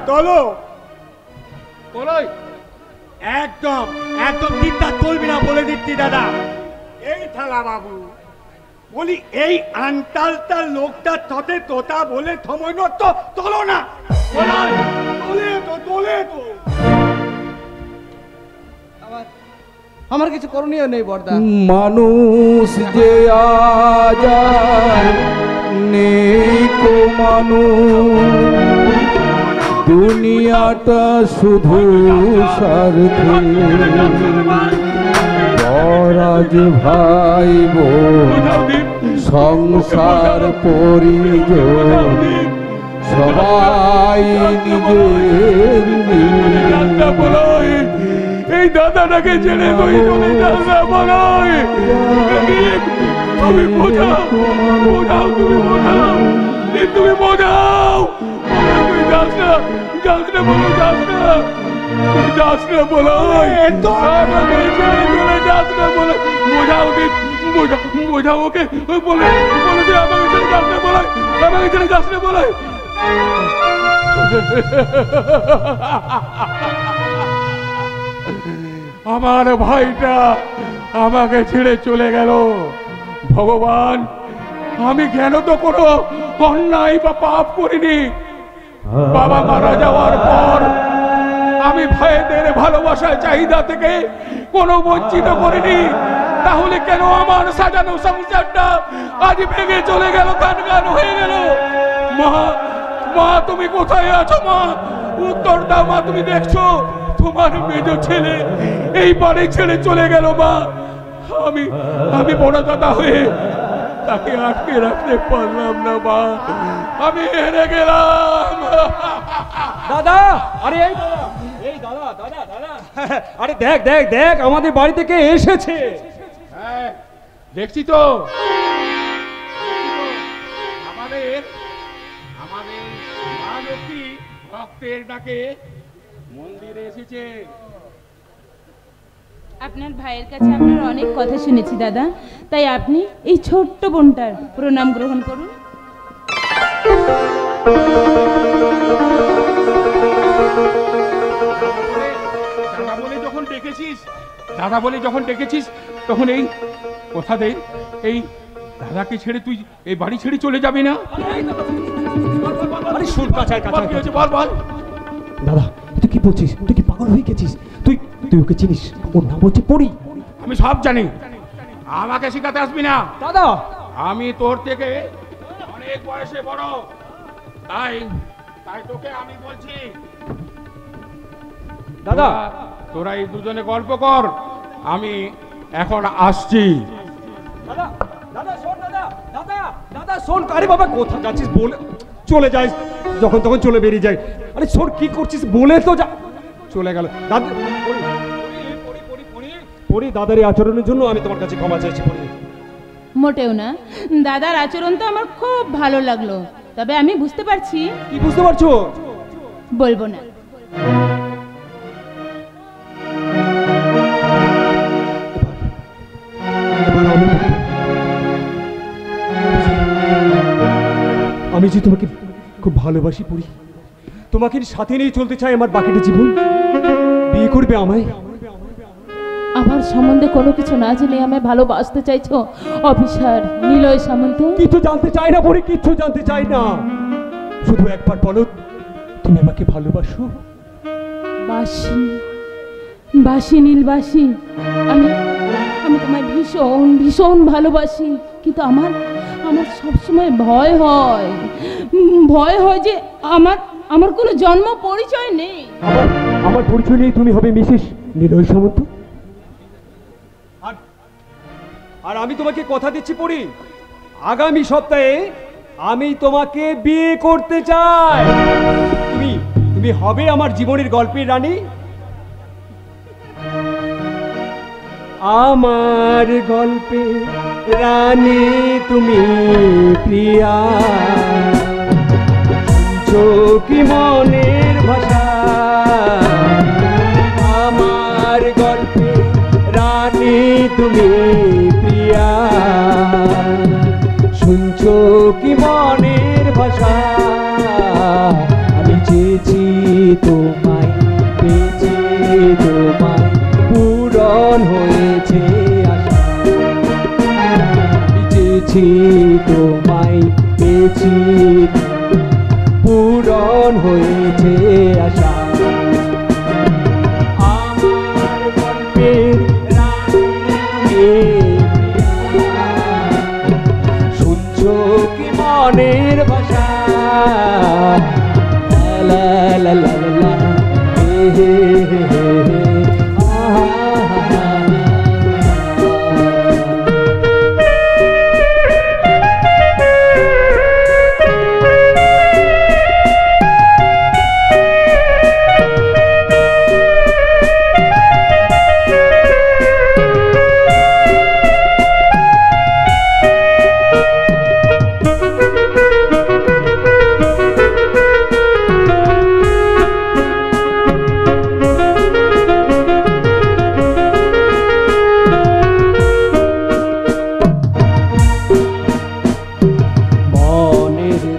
তোলো বলোই একদম একদম চিন্তা চলবি না বলে দিচ্ছি দাদা। এই থালা বাবু বলি এই আনতালতার লোকটা তোতে তোতা বলে সময় নষ্ট তোলো না। তোলে তো তোলে তো। আমার কিছু করণীয় নেই বর্দা। মানুষ যে আজ নেই কো মানুষ, দুনিয়াটা শুধু স্বার্থে, পরাজ ভাই বোন সংসার পরিজন সবাই নিজের এই দাদাটাকে ছেড়ে তুই চলে যাস না বলাই। তুমি বোঝাও বোঝাও তুমি বোঝাও তুমি বোঝাও। তুই যাস না বলো যাস না যাস না বলাই। ছেড়ে চলে যাস না বলে বোঝাও বোঝাও ওকে বলে বলে তুই আমাকে ছেড়ে যাস না বলাই। আমাকে ছেড়ে যাস না বলাই। আমার ভাইটা আমাকে ছেড়ে চলে গেল। ভগবান আমি কেন তো কোনো অন্যায় বা পাপ করিনি। বাবা মারা যাওয়ার পর আমি ভাইদের ভালোবাসার চাহিদা থেকে কোনো বঞ্চিত করিনি। তাহলে কেন আমার সাজানো সংসারটা আজ ভেঙে চলে গেল, গান হয়ে গেল? মা মা তুমি কোথায় আছো মা? উত্তর দাও মা। তুমি দেখছো তোমার মেজ ছেলে এই বাড়ি ছেড়ে চলে গেল মা। আমি বড় দাদা হয়ে তাকে আটকে রাখতে পারলাম না মা। আমি হেরে গেলাম। দাদা আরে এই দাদা দাদা দাদা আরে দেখ দেখ দেখ আমাদের বাড়ি থেকে এসেছে। হ্যাঁ দেখছি তো। আমাদের মা লক্ষ্মী ভক্তের ডাকে মন্দিরে এসেছে। আপনার ভাইয়ের কাছে আপনার অনেক কথা শুনেছি দাদা, তাই আপনি এই ছোট্ট বোনটার প্রণাম গ্রহণ করুন। দাদা বলে যখন ডেকেছিস তখন এই কথা দে, এই দাদাকে ছেড়ে তুই এই বাড়ি ছেড়ে চলে যাবি না? আরে শুন কাঁচায় কাঁচায় বল বল। দাদা তুই কি বলছিস? তুই কি পাগল হয়ে গেছিস? তুই ওকে চিনিস? ওর নাম হচ্ছে পরি। আমি সব জানি, আমাকে শেখাতে আসবি না দাদা। আমি তোর থেকে অনেক বয়সে বড়, তাই তোকে আমি বলছি দাদা তোরা এই দুজনে গল্প কর, আমি এখন আসছি। দাদা দাদা শোন দাদা দাদা দাদা শোন। আরে বাবা কোথা যাচ্ছিস বলে চলে যাস, যখন তখন চলে বেরিয়ে যায়। আরে শোন কি করছিস বলে তো যা। চলে গেল দাদা। পরি দাদার এই আচরণের জন্য আমি তোমার কাছে ক্ষমা চাইছি পরি। মোটেও না, দাদার আচরণ তো আমার খুব ভালো লাগলো, তবে আমি বুঝতে পারছি। কি বুঝতে পারছো? বলবো না। আমি যে তোমাকে খুব ভালোবাসি পড়ি, তোমাকে সাথে নিয়ে চলতে চাই আমার বাকিটা জীবন। বিয়ে করবে আমায়? আমার সম্বন্ধে কোনো কিছু না জেনে আমায় ভালোবাসতে চাইছো অফিসার নিলয় সামন্ত? কিছু জানতে চাই না পড়ি, কিছু জানতে চাই না। শুধু একবার বলো তুমি আমাকে ভালোবাসো? বাসি বাসি নীলবাসি, আমি আমি তোমায় ভীষণ ভীষণ ভালোবাসি, কিন্তু আমার সবসময় ভয় হয় যে আমার কোনো জন্ম পরিচয় নেই। আমার পরিচয় নেই, তুমি হবে মিসেস নিলয় সামন্ত। আর আমি তোমাকে কথা দিচ্ছি পড়ি, আগামী সপ্তাহে আমি তোমাকে বিয়ে করতে চাই। তুমি হবে আমার জীবনের গল্পের রানী। আমার গল্পে রানী তুমি প্রিয়া, কি মনের ভাষা। আমার গল্পে রানী তুমি প্রিয়া, শুনছো কি মনের ভাষা। আমি চেয়েছি তোমায় পেয়েছি তোমায় পূরণ হয়েছে আশা চেয়েছি তোমায় পেয়েছি পূরণ হয়েছে আশা আমার গল্পের রানী শুনছো কি মনের ভাষা লা লা লা লা লা হে হে হে হে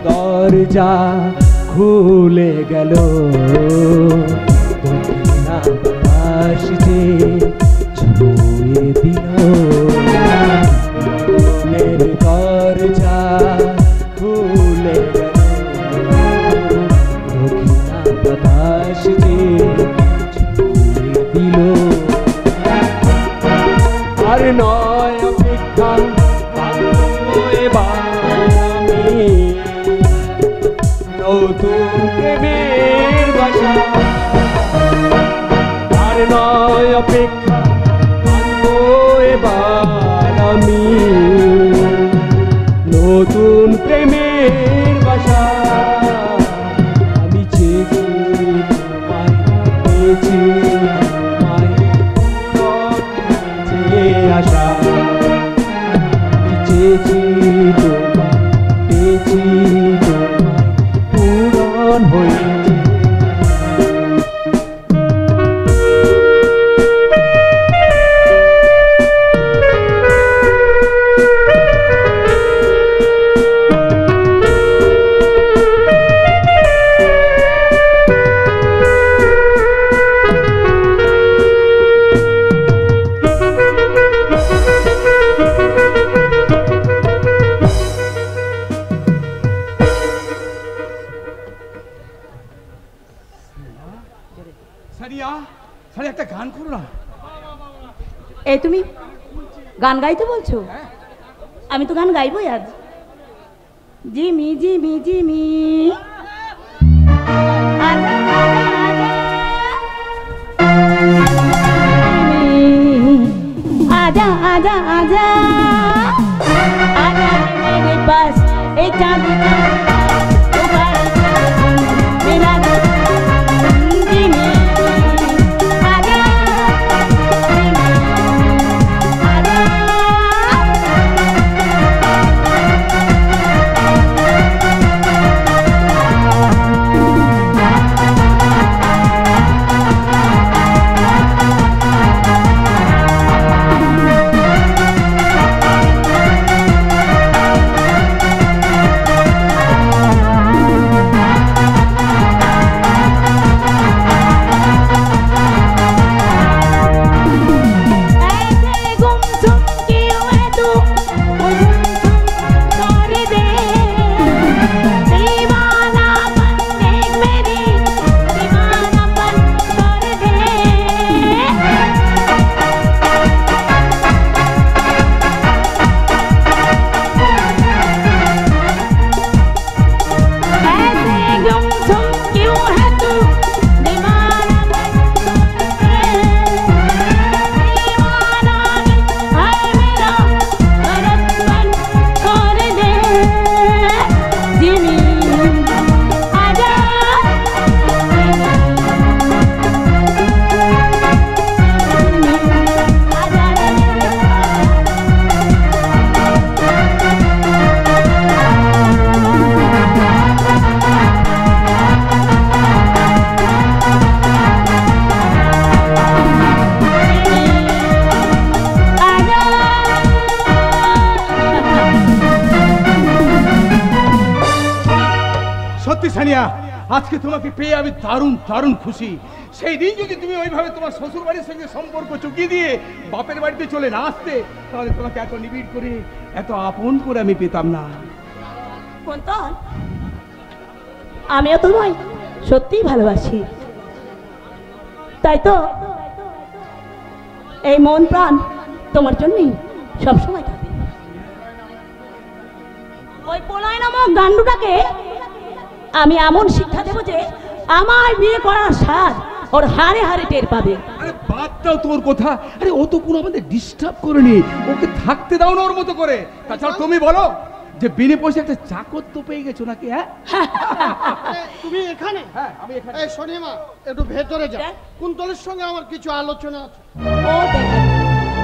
দরজা খুলে গেল দক্ষিণা বাতাস যে ছুঁয়ে দিল মনের দরজা খুলে গেল দক্ষিণা বাতাস যে ছুঁয়ে দিল আর নয় অপেক্ষা এবার নতুন প্রেমের বাসা আর নয় অপেক্ষা এবার আমি নতুন প্রেমের বাসা আমি চেয়েছি তোমায় পেয়েছি তোমায় আশা আমি চেয়েছি তোমায় পেয়েছি পূরণ হয়েছে সারিয়া সারি একটা গান করো না। এই তুমি গান গাইতে বলছো? আমি তো গান গাইবই আজ। জিমি জিমি জিমি আজা आजा आजा आजा आजा मेरे पास एक चांद আজকে তোমাকে পেয়ে আমি দারুণ দারুণ খুশি। সেই দিন যদি তুমি ওইভাবে তোমার শ্বশুর বাড়ির সঙ্গে সম্পর্ক চুকিয়ে দিয়ে বাপের বাড়িতে চলে না আসতে, তাহলে তোমাকে এত নিবিড় করে এত আপন করে আমি পেতাম না। কুন্তল, আমিও তোমায় সত্যিই ভালোবাসি, তাই তো এই মন প্রাণ তোমার জন্যই সবসময় থাকে। ওই পলায় নামক গান্ডুটাকে আমি এমন শিক্ষা দেবো যে আমার বিয়ে করার স্বাদ ওর হারে হারে টের পাবে। আরে বাদ দাও তোর কথা, আরে ও তো কোনো আমাদের ডিস্টার্ব করেনি, ওকে থাকতে দাও না ওর মতো করে। তাছাড়া তুমি বলো যে বিনে পয়সা একটা চাকর তো পেয়ে গেছো নাকি? হ্যাঁ তুমি এখানে? হ্যাঁ আমি এখানে। এই শনিমা, একটু ভেতরে যাও, কুন্তলের সঙ্গে আমার কিছু আলোচনা আছে। ও দেখো,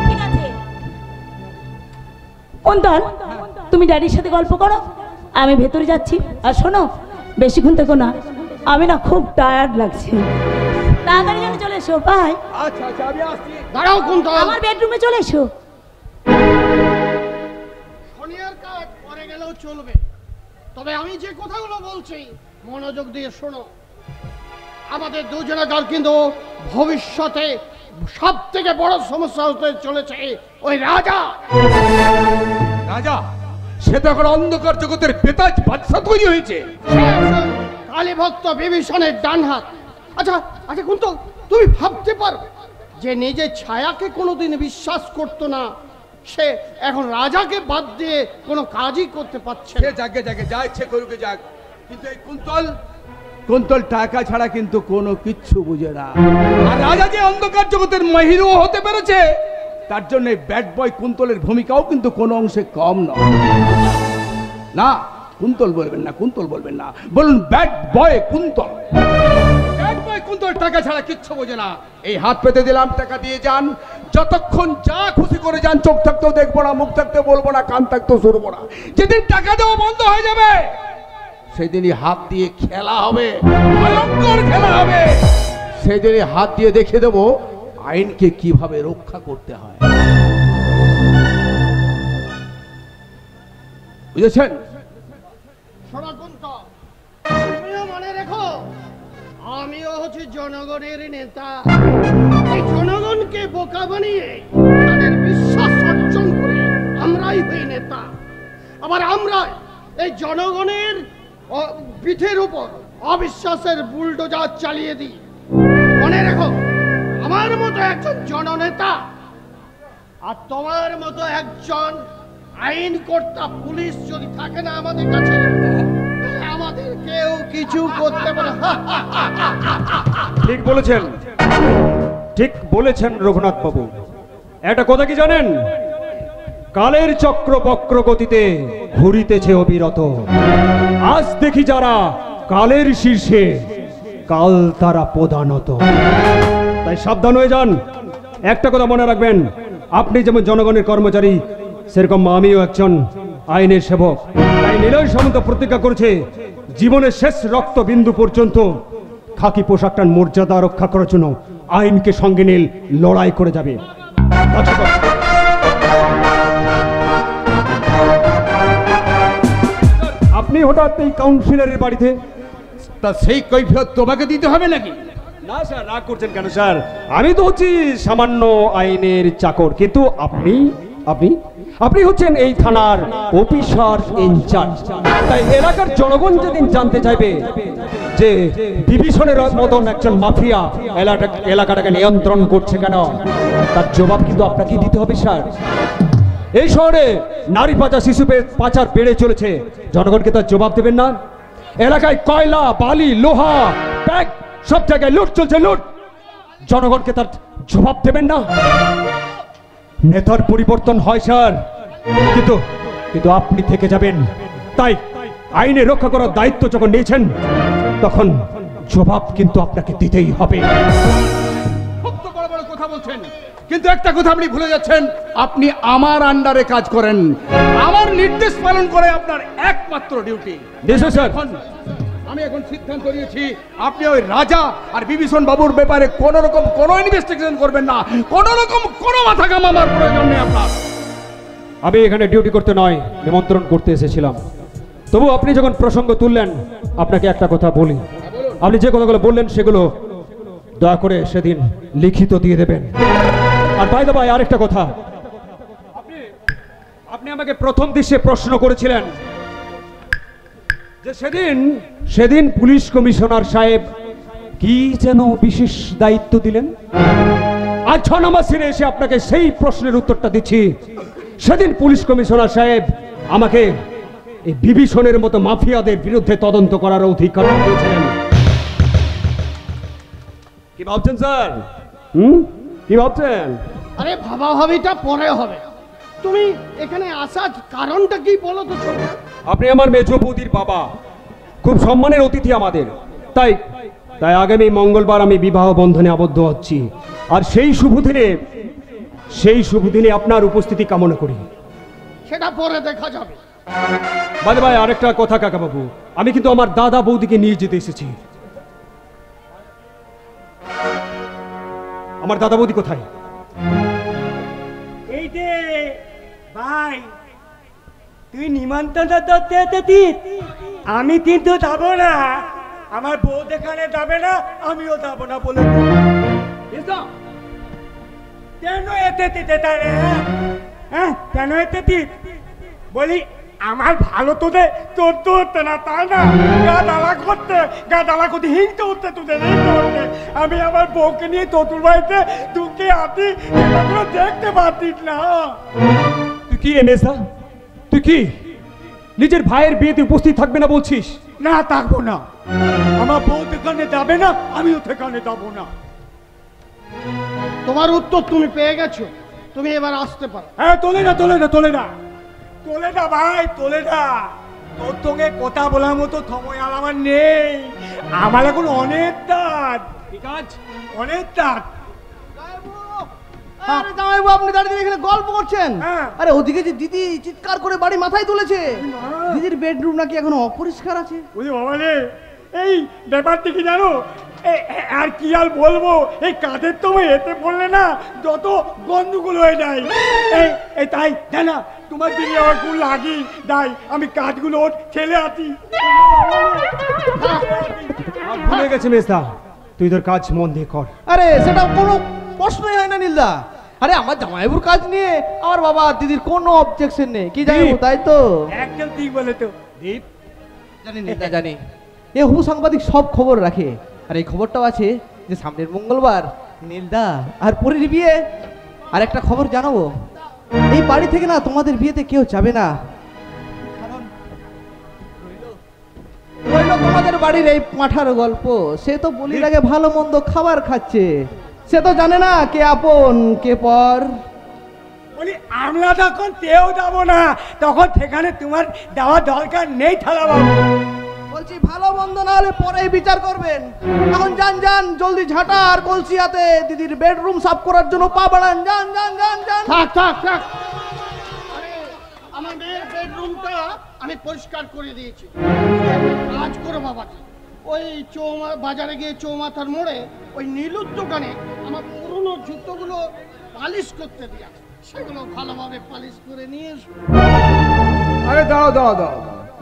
ঠিক আছে কুন্তল, তুমি ড্যাডির সাথে গল্প করো, আমি ভেতরে যাচ্ছি। আর শোনো, বেশিক্ষণ থেকো না, আমি না খুব টায়ার্ড লাগছে। তাড়াতাড়ি যেন চলে এসো। বাই। আচ্ছা আচ্ছা আমি আসছি। দাঁড়াও কুন্তল, আমার বেডরুমে চলে এসো। শনিয়ার কাজ পরে গেলেও চলবে, তবে আমি যে কথাগুলো বলছি মনোযোগ দিয়ে শোনো। আমাদের দুজনাকার কিন্তু ভবিষ্যতে সব থেকে বড় সমস্যা হতে চলেছে ওই রাজা। রাজা? সে তো এখন অন্ধকার জগতের পেতাজ বাদশা তৈরি হয়েছে। কালী ভক্ত বিভীষণের ডান হাত। আচ্ছা আচ্ছা কুন্তল, তুমি ভাবতে পারো যে নিজের ছায়াকে কোনোদিন বিশ্বাস করতো না, সে এখন রাজাকে বাদ দিয়ে কোনো কাজই করতে পারছে সে না। জাগে জাগে যা ইচ্ছে করুকে যাক, কিন্তু এই কুন্তল, কুন্তল টাকা ছাড়া কিন্তু কোনো কিচ্ছু বুঝে না। আর রাজা যে অন্ধকার জগতের মহিরু হতে পেরেছে, তার জন্য ব্যাড বয় কুন্তলের ভূমিকাও কিন্তু কোনো অংশে কম নয়। না, কুন্তল বলবেন না, কুন্তল বলবেন না, বলুন bad boy Kuntal. Bad boy Kuntal টাকা ছাড়া কিচ্ছু বোঝে না। এই হাত পেতে দিলাম, টাকা দিয়ে যান, যতক্ষণ যা খুশি করে যান, চোখ থাকতেও দেখবো না, মুখ থাকতেও বলবো না, কান থাকতেও শুনবো না। যেদিন টাকা দেওয়া বন্ধ হয়ে যাবে, সেদিনই হাত দিয়ে খেলা হবে, ভয়ঙ্কর খেলা হবে। সেদিনই হাত দিয়ে দেখে দেবো আইনকে কিভাবে রক্ষা করতে হয়। বুঝেছেন? শোনো কুন্তল, তুমিও মনে রেখো, আমিও হচ্ছে জনগণের নেতা। এই জনগণকে বোকা বানিয়ে তাদের বিশ্বাস অর্জন করে আমরাই হই নেতা। আবার আমরা এই জনগণের পিঠের উপর অবিশ্বাসের বুলডোজার চালিয়ে দিই। মনে রেখো, আমার মতো একজন জননেতা আর তোমার মতো একজন আইন কর্তা পুলিশ যদি থাকে না আমাদের কাছে, তাহলে আমাদের কেউ কিছু করতে পারে। ঠিক বলেছেন, ঠিক বলেছেন রঘুনাথ বাবু। একটা কথা কি জানেন? কালের চক্র বক্র গতিতে ঘুরিতেছে অবিরত। আজ দেখি যারা কালের শীর্ষে, কাল তারা প্রধানত। তাই সাবধান হয়ে যান। একটা কথা মনে রাখবেন, আপনি যেমন জনগণের কর্মচারী, সেরকম আমিও একজন আইনের সেবক। তাই নিলয় সামন্ত প্রতিজ্ঞা করেছে জীবনের শেষ রক্ত বিন্দু পর্যন্ত খাকি পোশাকটার মর্যাদা রক্ষা করার জন্য আইনকে সঙ্গে নিয়ে লড়াই করে যাবে। আপনি হঠাৎ এই কাউন্সিলরের বাড়িতে? তা সেই কৈফিয়ত তোমাকে দিতে হবে নাকি? না স্যার, রাগ করছেন কেন স্যার? আমি তো হচ্ছি সামান্য আইনের চাকর, কিন্তু আপনি আপনি আপনি হচ্ছেন এই থানার অফিসার ইনচার্জ। তাই এলাকার জনগণ যেদিন জানতে চাইবে যে বিভীষণের মতন একজন মাফিয়া এলাকাটাকে নিয়ন্ত্রণ করছে কেন, তার জবাব কিন্তু আপনাকে দিতে হবে স্যার। এই শহরে নারী পাচার, শিশু পাচার বেড়ে চলেছে, জনগণকে তার জবাব দেবেন না? এলাকায় কয়লা, বালি, লোহা, ব্যাগ, সব জায়গায় লুট চলছে, লুট। জনগণকে তার জবাব দেবেন না? নেতার পরিবর্তন হয় স্যার, কিন্তু কিন্তু আপনি থেকে যাবেন। তাই আইনে রক্ষা করার দায়িত্ব যখন নিয়েছেন, তখন জবাব কিন্তু আপনাকে দিতেই হবে। খুব তো বড় বড় কথা বলছেন, কিন্তু একটা কথা আপনি ভুলে যাচ্ছেন, আপনি আমার আন্ডারে কাজ করেন, আমার নির্দেশ পালন করে আপনার একমাত্র ডিউটি। স্যার, আমি এখন সিদ্ধান্ত নিয়েছি, আপনি ওই রাজা আর বিভীষণ বাবুর ব্যাপারে কোন রকম কোনো ইনভেস্টিগেশন করবেন না, কোন রকম কোনো মাথা ঘামাবার প্রয়োজন নেই আপনার। আমি এখানে ডিউটি করতে নয়, নিমন্ত্রণ করতে এসেছিলাম। তবু আপনি যখন প্রসঙ্গ তুললেন, আপনাকে একটা কথা বলি। আপনি যে কথাগুলো বললেন সেগুলো দয়া করে সেদিন লিখিত দিয়ে দেবেন। আর বাই দ্য বাই, আরেকটা কথা, আপনি আমাকে প্রথম দৃশ্যে প্রশ্ন করেছিলেন যে সেদিন পুলিশ কমিশনার সাহেব কি যেন বিশেষ দায়িত্ব দিলেন। আজ 6 নম্বর সিনে এসে আপনাকে সেই প্রশ্নের উত্তরটা দিচ্ছি। সেদিন পুলিশ কমিশনার সাহেব আমাকে এই বিভীষণের মতো মাফিয়াদের বিরুদ্ধে তদন্ত করার অধিকার দিয়েছিলেন। কি ভাবছেন স্যার? কি ভাবছেন? আরে ভাবাভাবিটা পরে হবে, তুমি এখানে আসার কারণটা কি বলো তো ছোট? আপনি আমার মেজো বৌদির বাবা, খুব সম্মানের অতিথি আমাদের, তাই আগামী মঙ্গলবার আমি বিবাহ বন্ধনে আবদ্ধ হচ্ছি। আর সেই শুভ দিনে আপনার উপস্থিতি কামনা করি। সেটা পরে দেখা যাবে। বাদে ভাই আরেকটা কথা কাকাবাবু, আমি কিন্তু আমার দাদা বৌদিকে নিয়ে যেতে এসেছি। আমার দাদা বৌদি কোথায়? এই যে ভাই, তুই নিমন্ত্রণ করতে এসেছিস, আমি কিন্তু যাবো না, আমার বউ দেখানে যাবে না, আমিও যাবো না বলে কেন এসেছিস এটা রে? হ্যাঁ কেন এসেছিস বলি? আমার ভালো তোদের চলতে হচ্ছে না তাই না? গা দালা করতে হিংসে হচ্ছে তোদের, হিংসে হচ্ছে। আমি আমার বউকে নিয়ে চতুর বাড়িতে ঢুকে আছি, এগুলো দেখতে পাচ্ছিস না? তুই কি এনেসা? তুই কি নিজের ভাইয়ের বিয়েতে উপস্থিত থাকবে না বলছিস? না থাকবো না, আমার বউ সেখানে যাবে না, আমিও সেখানে যাবো না। তোমার উত্তর তুমি পেয়ে গেছো, তুমি এবার আসতে পারো। হ্যাঁ তোলে না ভাই, তোলে না। তোর সঙ্গে কথা বলার মতো সময় আর আমার নেই, আমার এখন অনেক কাজ, অনেক কাজ। আরে জামাইবাবু, আপনি দাঁড়িয়ে এখানে গল্প করছেন? হ্যাঁ। আরে ওদিকে যে দিদি চিৎকার করে বাড়ি মাথায় তুলেছে, দিদির বেডরুম নাকি এখনো অপরিষ্কার আছে। বুঝলি বাবা রে, এই ব্যাপারটা কি জানো? আর কি আর বলবো, এই কাঠের তো এতে বললে না যত গন্ডগোল হয়ে যায়। এই তাই জানা তোমার দিদি আমার খুব লাগি তাই আমি কাঠগুলো ঠেলে আছি। ভুলে গেছে মেসদা, তুই তোর কাজ মন দিয়ে কর। আরে সেটা কোনো প্রশ্নই হয় না নীলদা। আরে আমার জামাইবাবুর কাজ নিয়ে আমার বাবা দিদির কোনো অবজেকশন নেই, কি জামাইবাবু তাই তো? একদম ঠিক বলে তো দীপ। জানি নীলদা, জানি এ হবু সাংবাদিক সব খবর রাখে। আর এই খবরটাও আছে যে সামনের মঙ্গলবার নীলদা আর পরীর বিয়ে। আর একটা খবর জানাবো, এই বাড়ি থেকে না তোমাদের বিয়েতে কেউ যাবে না, কারণ রইল তোমাদের বাড়ির এই পাঁঠার গল্প। সে তো বলির আগে ভালো মন্দ খাবার খাচ্ছে, সে তো জানে না কে আপন কে পর। বলি আমরা যখন কেউ যাবো না তখন সেখানে তোমার যাওয়ার দরকার নেই থালা বাবু। বলছি ভালো মন্দ না হলে পরেই বিচার করবেন। এখন যান জলদি ঝাঁটা আর কলসি হাতে দিদির বেডরুম সাফ করার জন্য পা বাড়ান। যান। থাক। আরে আমার মেয়ের বেডরুমটা আমি পরিষ্কার করে দিয়েছি। কাজ করো বাবাকে, ওই বাজারে গিয়ে চৌমাথার মোড়ে ওই নীলুর দোকানে আমার পুরনো জুতোগুলো পালিশ করতে দিয়া, সেগুলো ভালোভাবে পালিশ করে নিয়ে এসো। আরে দাঁড়াও,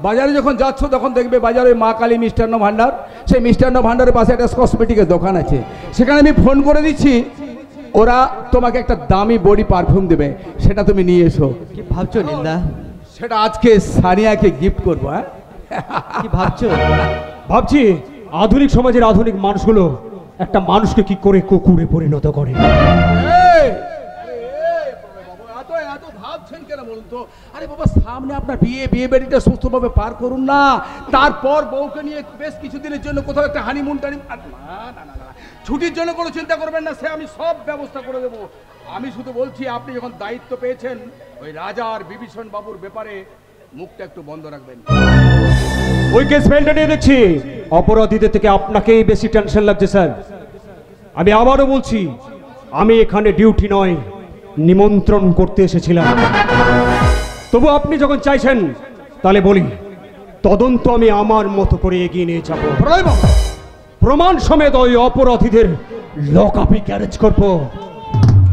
বাজারে যখন যাচ্ছ তখন দেখবে বাজারে মা কালী মিষ্টান্ন ভান্ডার, সেই মিষ্টান্ন ভান্ডারের পাশে একটা কসমেটিকের দোকান আছে, সেখানে আমি ফোন করে দিচ্ছি, ওরা তোমাকে একটা দামি বডি পারফিউম দেবে, সেটা তুমি নিয়ে এসো। কি ভাবছো নীলদা? সেটা আজকে সানিয়াকে গিফট করবো। হ্যাঁ কি ভাবছো? ভাবছি আধুনিক সমাজের আধুনিক মানুষগুলো একটা মানুষকে কি করে কুকুরে পরিণত করে। এত ভাবছেন কেন বলুন তো? আরে বাবা, সামনে আপনার বিয়ে বাড়িটা সুস্থভাবে পার করুন না, তারপর বউকে নিয়ে বেশ কিছুদিনের জন্য কোথাও একটা হানিমুন টানিমুন। না, ছুটির জন্য কোনো চিন্তা করবেন না, সে আমি সব ব্যবস্থা করে দেবো। আমি শুধু বলছি, আপনি যখন দায়িত্ব পেয়েছেন ওই রাজা আর বিভীষণ বাবুর ব্যাপারে মুখটা একটু বন্ধ রাখবেন। ওই কেস ফাইলটা নিয়ে দেখছি অপরাধীদের থেকে আপনাকেই বেশি টেনশন লাগছে স্যার। আমি আবারও বলছি, আমি এখানে ডিউটি নয়, নিমন্ত্রণ করতে এসেছিলাম। তবু আপনি যখন চাইছেন তাহলে বলি, তদন্ত আমি আমার মতো করে এগিয়ে নিয়ে যাব। প্রমাণ সমেত ওই অপরাধীদের লকআপে ক্যারেজ করব।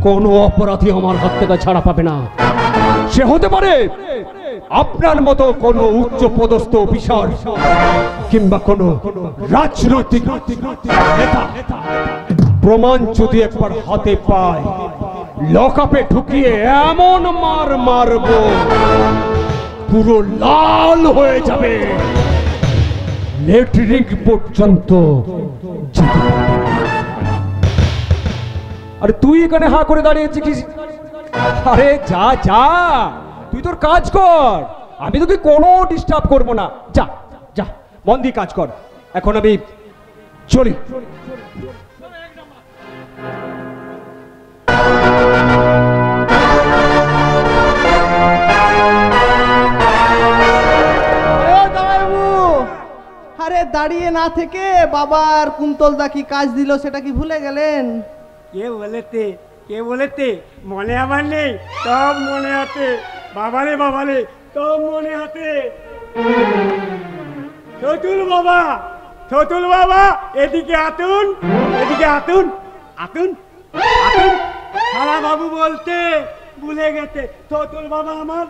কোনো অপরাধী আমার হাত থেকে ছাড়া পাবে না। সে হতে পারে আপনার মতো কোনো উচ্চ পদস্থ অফিসার কিংবা কোনো রাজনৈতিক নেতা প্রমাণ যদি একবার হাতে পায়, লকআপে ঢুকিয়ে এমন মার মারব পুরো লাল হয়ে যাবে, লেটরিন পর্যন্ত যেতে পারবে না। আরে তুই এখানে হা করে দাঁড়িয়েছিস? আরে যা যা, তুই তোর কাজ কর, আমি তোকে কোনো ডিস্টার্ব করবো না। যা যা, মন দিয়ে কাজ কর। এখন আমি চলি। আরে দাঁড়িয়ে না থেকে বাবার কুন্তলদা কি কাজ দিল সেটা কি ভুলে গেলেন? কে বলেতে মনে আমার নেই, সব মনে আছে। বাবারে সব মনে আছে। ছোটুল বাবা এদিকে আতুন, সারা বাবু বলতে ভুলে গেছে। ছোটুল বাবা আমার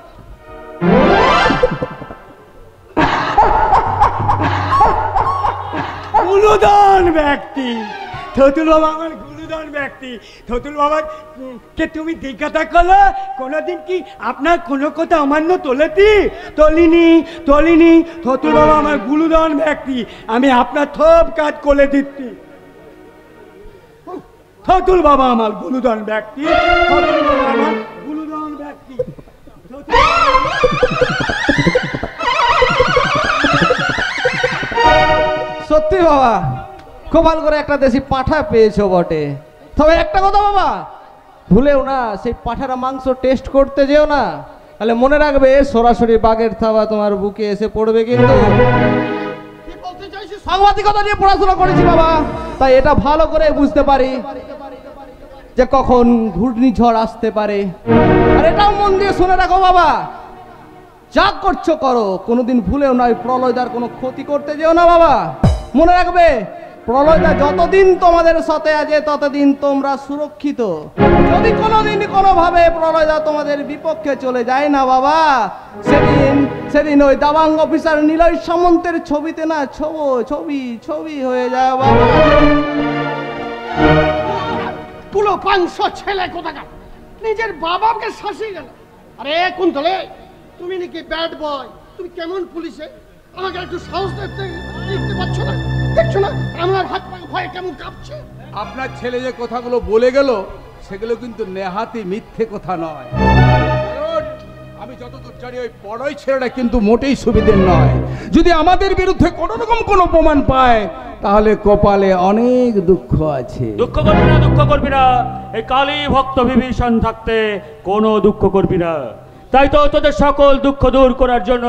গুণধন ব্যক্তি। ছোটুল বাবা আমার গুণধন ব্যক্তি। ছোটুল বাবা কে তুমি জিজ্ঞাসা করলো কোনোদিন কি আপনার কোনো কথা অমান্য তলিনি। ছোটুল বাবা আমার গুণধন ব্যক্তি, আমি আপনার সব কাজ করে দিচ্ছি। ছোটুল বাবা আমার গুণধন ব্যক্তি। সত্যি বাবা, খুব ভালো করে একটা দেশি পাঁঠা পেয়েছো বটে। তবে একটা কথা বাবা, ভুলেও না সেই পাঁঠার মাংস টেস্ট করতে যেও না, তাহলে মনে রাখবে সরাসরি বাঘের থাবা তোমার বুকে এসে পড়বে। কিন্তু সাংবাদিকতা নিয়ে পড়াশোনা করেছি বাবা, তাই এটা ভালো করে বুঝতে পারি যে কখন ঘূর্ণিঝড় আসতে পারে। আর এটাও মন দিয়ে শুনে রাখো বাবা, যা করছো করো, কোনোদিন ভুলেও নয় প্রলয়দার কোনো ক্ষতি করতে যেও না বাবা। মনে রাখবে প্রলয়দা যতদিন তোমাদের সাথে আছে ততদিন তোমরা সুরক্ষিত। যদি কোনোদিন কোনোভাবে প্রলয়দা তোমাদের বিপক্ষে চলে যায় না বাবা, সেদিন ওই দাবাং অফিসার নিলয় সামন্তের ছবিতে না ছবি হয়ে যায় বাবা। পুরো 500 ছেলে কোথাকার নিজের বাবাকে শাসিয়ে গেল। আরে কুন্তলে, তুমি নাকি ব্যাড বয়, তুমি কেমন পুলিশে? আমাকে একটু সাহস দেখতে পাচ্ছ না? দেখছো না আমার হাত পা ভয়ে কেমন কাঁপছে? আপনার ছেলে যে কথাগুলো বলে গেল সেগুলো কিন্তু নেহাতি মিথ্যে কথা নয়। আমি যতদূর জানি ওই বড়ই ছেলেটা কিন্তু মোটেই সুবিধের নয়। যদি আমাদের বিরুদ্ধে কোনো রকম কোনো প্রমাণ পায় তাহলে কপালে অনেক দুঃখ আছে। দুঃখ করবি না, এই কালী ভক্ত বিভীষণ থাকতে কোনো দুঃখ করবি না। তাই তো তোদের সকল দুঃখ দূর করার জন্য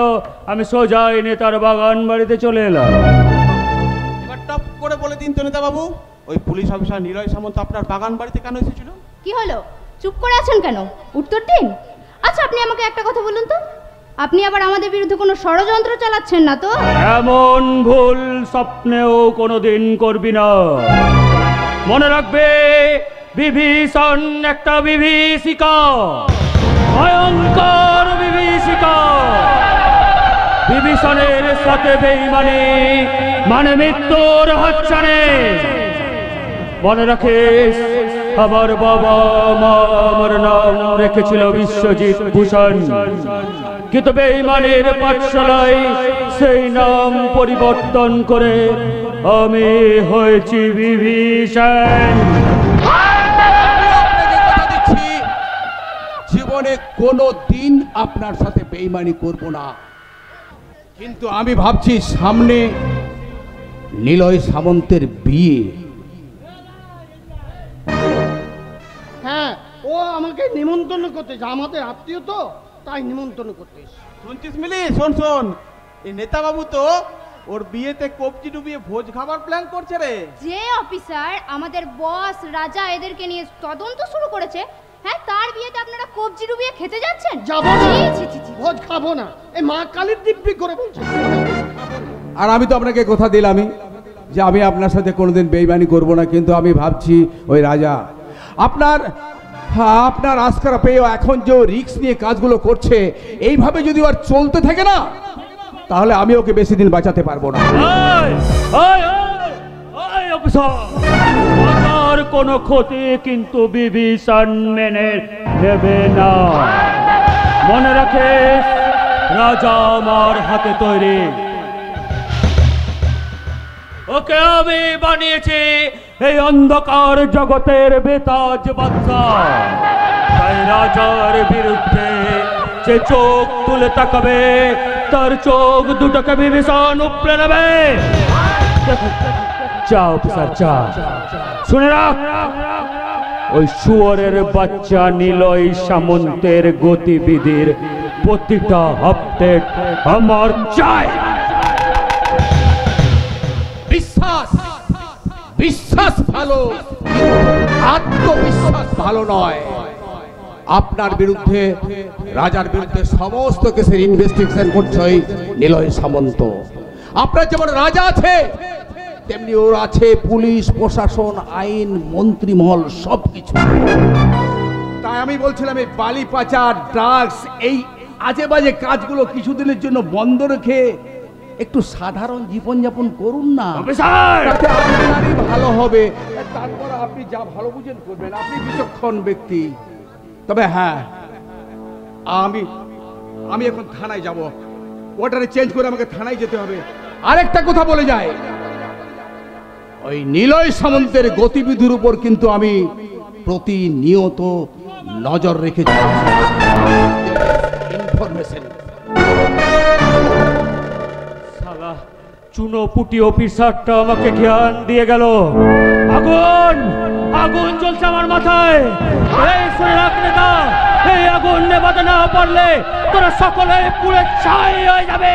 আমি সোজা নেতার বাগান বাড়িতে চলে এলাম। এবার টপ করে বলে দিন তো নেতা বাবু, ওই পুলিশ অফিসার নিলয় সামন্ত আপনার বাগান বাড়িতে কেন এসেছিল? কি হলো, চুপ করে আছেন কেন? উত্তর দিন। আচ্ছা আপনি আমাকে একটা কথা বলুন তো, আপনি আবার আমাদের বিরুদ্ধে কোনো ষড়যন্ত্র চালাচ্ছেন না তো? এমন ভুল স্বপ্নেও কোনোদিন করবি না। মনে রাখবে বিভীষণ একটা বিভীষিকা, ভয়ঙ্কর বিভীষিকা। বিভীষণের সাথে বেঈমানি মানে মৃত্যুর হাতছানি। মনে রাখিস আমার বাবা মা আমার নাম রেখেছিল বিশ্বজিৎ ভূষণ, কিন্তু বেঈমানের পাঠশালায় সেই নাম পরিবর্তন করে আমি হয়েছি বিভীষণ। জীবনে কোনো দিন আপনার সাথে বেঈমানি করব না, কিন্তু আমি ভাবছি সামনে নিলয় সামন্তের বিয়ে। হ্যাঁ, ও আমাকে নিমন্ত্রণ করতে, আমাদের আত্মীয় তো, তাই নিমন্ত্রণ করতে। শুনছিস মিলি? শোন, এই নেতা বাবু তো ওর বিয়েতে কবজি ডুবিয়ে ভোজ খাবার প্ল্যান করছে রে। যে অফিসার আমাদের বস রাজা এদেরকে নিয়ে তদন্ত শুরু করেছে, হ্যাঁ তার বিয়েতে আপনারা কবজি ডুবিয়ে খেতে যাচ্ছেন? যাবো না, ভোজ খাবো না, এই মা কালীর দিব্যি করে বলছে। আর আমি তো আপনাকে কথা দিলামই যে আমি আপনার সাথে কোনোদিন বেঈমানি করব না, কিন্তু আমি ভাবছি ওই রাজা আপনার আপনার আজকারা পেয়েও এখন যে রিস্ক নিয়ে কাজগুলো করছে, এইভাবে যদি আর চলতে থাকে না, তাহলে আমি ওকে বেশি দিন বাঁচাতে পারবো না। আর কোনো ক্ষতি কিন্তু বিভীষণ মেনে নেবে না। মনে রাখে, রাজা আমার হাতে তৈরি। ওকে আমি বানিয়েছি এই অন্ধকার জগতের বেতাজ বাদশা। তাই রাজার বিরুদ্ধে যে চোখ তুলে তাকাবে, তার চোখ দুটোকে বিভীষণ উপড়ে নেবে। যাও অফিসার, যাও। শুনে রাখ, ওই শুয়োরের বাচ্চা নিলয় সামন্তের গতিবিধির প্রতিটা আপডেট আমার চাই। বিশ্বাস বিশ্বাস ভালো, আত্মবিশ্বাস ভালো নয়। আপনার বিরুদ্ধে, রাজার বিরুদ্ধে সমস্ত কেসের ইনভেস্টিগেশন করছে ওই নিলয় সামন্ত। আপনার যেমন রাজা আছে, তেমনি ওর আছে পুলিশ, প্রশাসন, আইন, মন্ত্রীমহল, সবকিছু। তাই আমি বলছিলাম, এই বালি পাচার, ড্রাগস, এই আজে বাজে কাজগুলো কিছুদিনের জন্য বন্ধ রেখে একটু সাধারণ জীবনযাপন করুন না, তাতে আপনারই ভালো হবে। তারপর আপনি যা ভালো বুঝেন করবেন, আপনি বিচক্ষণ ব্যক্তি। তবে হ্যাঁ, আমি এখন থানায় যাব, ওটারে চেঞ্জ করে আমাকে থানায় যেতে হবে। আরেকটা কথা বলে যায়, ওই নিলয় সামন্তের গতিবিধির উপর কিন্তু আমি প্রতিনিয়ত নজর রেখেছি। ইনফরমেশন শালা চুনোপুটি অফিসারটা আমাকে জ্ঞান দিয়ে গেল। আগুন আগুন জ্বলছে আমার মাথায়। এই শুনে রাখ নেতা, এই আগুন নেভাতে না পারলে তোরা সকলে পুড়ে ছাই হয়ে যাবে।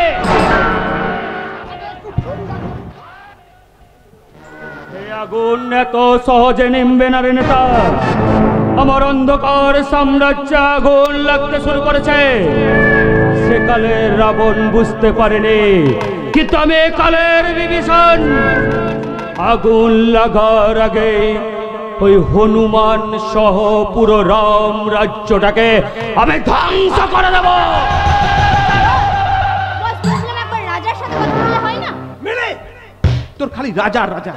এই আগুন এত সহজে নিমবে না রে নেতা। আমার অন্ধকার সাম্রাজ্যে আগুন লাগতে শুরু করেছে। সেকালের রাবণ বুঝতে পারেনি, কিন্তু আমি কালের বিভীষণ। আগুন লাগার আগে ওই হনুমান সহ পুরো রাম রাজ্যটাকে আমি ধ্বংস করে দেব। রাজার সাথে কথা বললে হয় না? মেলে তোর খালি রাজা রাজা,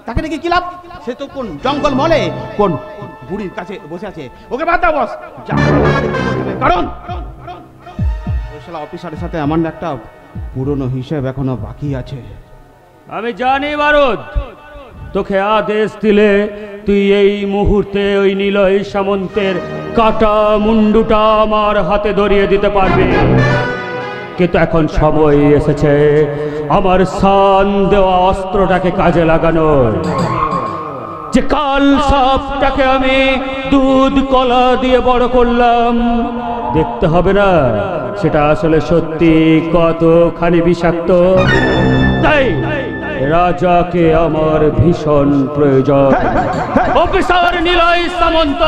তাকে নাকি কি লাভ? সে তো কোন জঙ্গল মলে কোন বুড়ির কাছে বসে আছে। ওকে বাদ দাও বস, কারণ ওই শালা অফিসারের সাথে আমার একটা পুরনো হিসেব এখনো বাকি আছে। আমি জানি বারুদ, তোকে আদেশ দিলে তুই এই মুহূর্তে ওই নিলয় সামন্তের কাটা মুন্ডুটা আমার হাতে ধরিয়ে দিতে পারবি। কিন্তু এখন সময় এসেছে আমার শান দেওয়া অস্ত্রটাকে কাজে লাগানোর। যে কাল সাপটাকে আমি দুধ কলা দিয়ে বড় করলাম, দেখতে হবে না সেটা আসলে সত্যি কতখানি বিষাক্ত। তাই রাজাকে আমার ভীষণ প্রয়োজন। অফিসার নিলয় সামন্ত,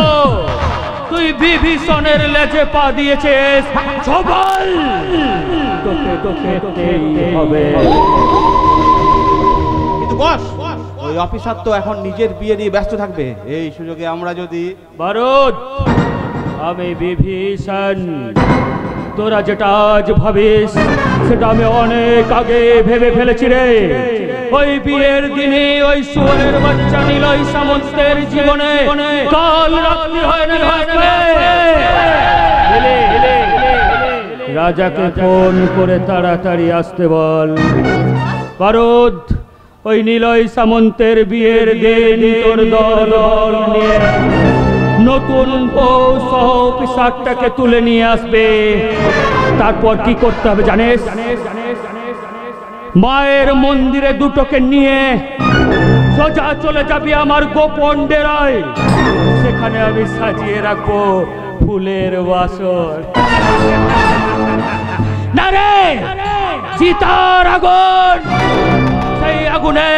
তুই বিভীষণের লেজে পা দিয়েছিস, সবল তোকে হবে। কিন্তু বস, ওই অফিসার তো এখন নিজের বিয়ে নিয়ে ব্যস্ত থাকবে। এই সুযোগে আমরা যদি বারুদ, আমি বিভীষণ। তোরা যেটা আজ ভাবিস সেটা আমি অনেক আগে ভেবে ফেলেছি রে। ওই বিয়ের দিনে ওই শুয়োরের বাচ্চা নিলয় সামন্তের জীবনে কাল রাত্রি হয় না। রাজাকে ফোন করে তাড়াতাড়ি আসতে বল। বারুদ, ওই নিলয় সামন্তের বিয়ের দিন তোর দল নিয়ে নতুন বউ সহ অফিসারটাকে তুলে নিয়ে আসবে। তারপর কি করতে হবে জানিস? মায়ের মন্দিরে দুটোকে নিয়ে সোজা চলে যাবি আমার গোপন ডেরায়। সেখানে আমি সাজিয়ে রাখবো ফুলের বাসর। না রে, চিতার আগুন, সেই আগুনে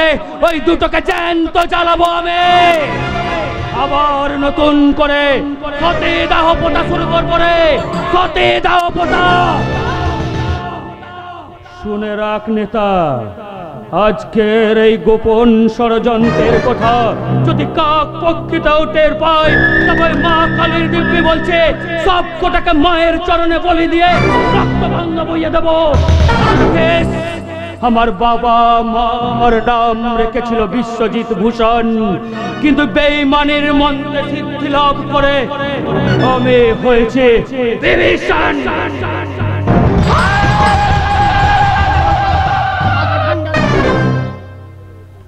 ওই দুটোকে জ্যান্ত জ্বালাবো আমি। আবার নতুন করে সতী দাহ পোতা শুরু করবো রে, সতী দাহ পোতা। শুনে রাখ নেতা, আজকের এই গোপন ষড়যন্ত্রের কথা যদি কাক পক্ষীটাও টের পায়, তবে মা কালীর দিব্যি বলছে সব কটাকে মায়ের চরণে বলি দিয়ে রক্তভাঙ্গা বইয়ে দেব। আমার বাবা মার নাম রেখেছিল বিশ্বজিৎ ভূষণ, কিন্তু বেঈমানির মন্ত্রে সিদ্ধি লাভ করে আমি হয়েছে বিভীষণ।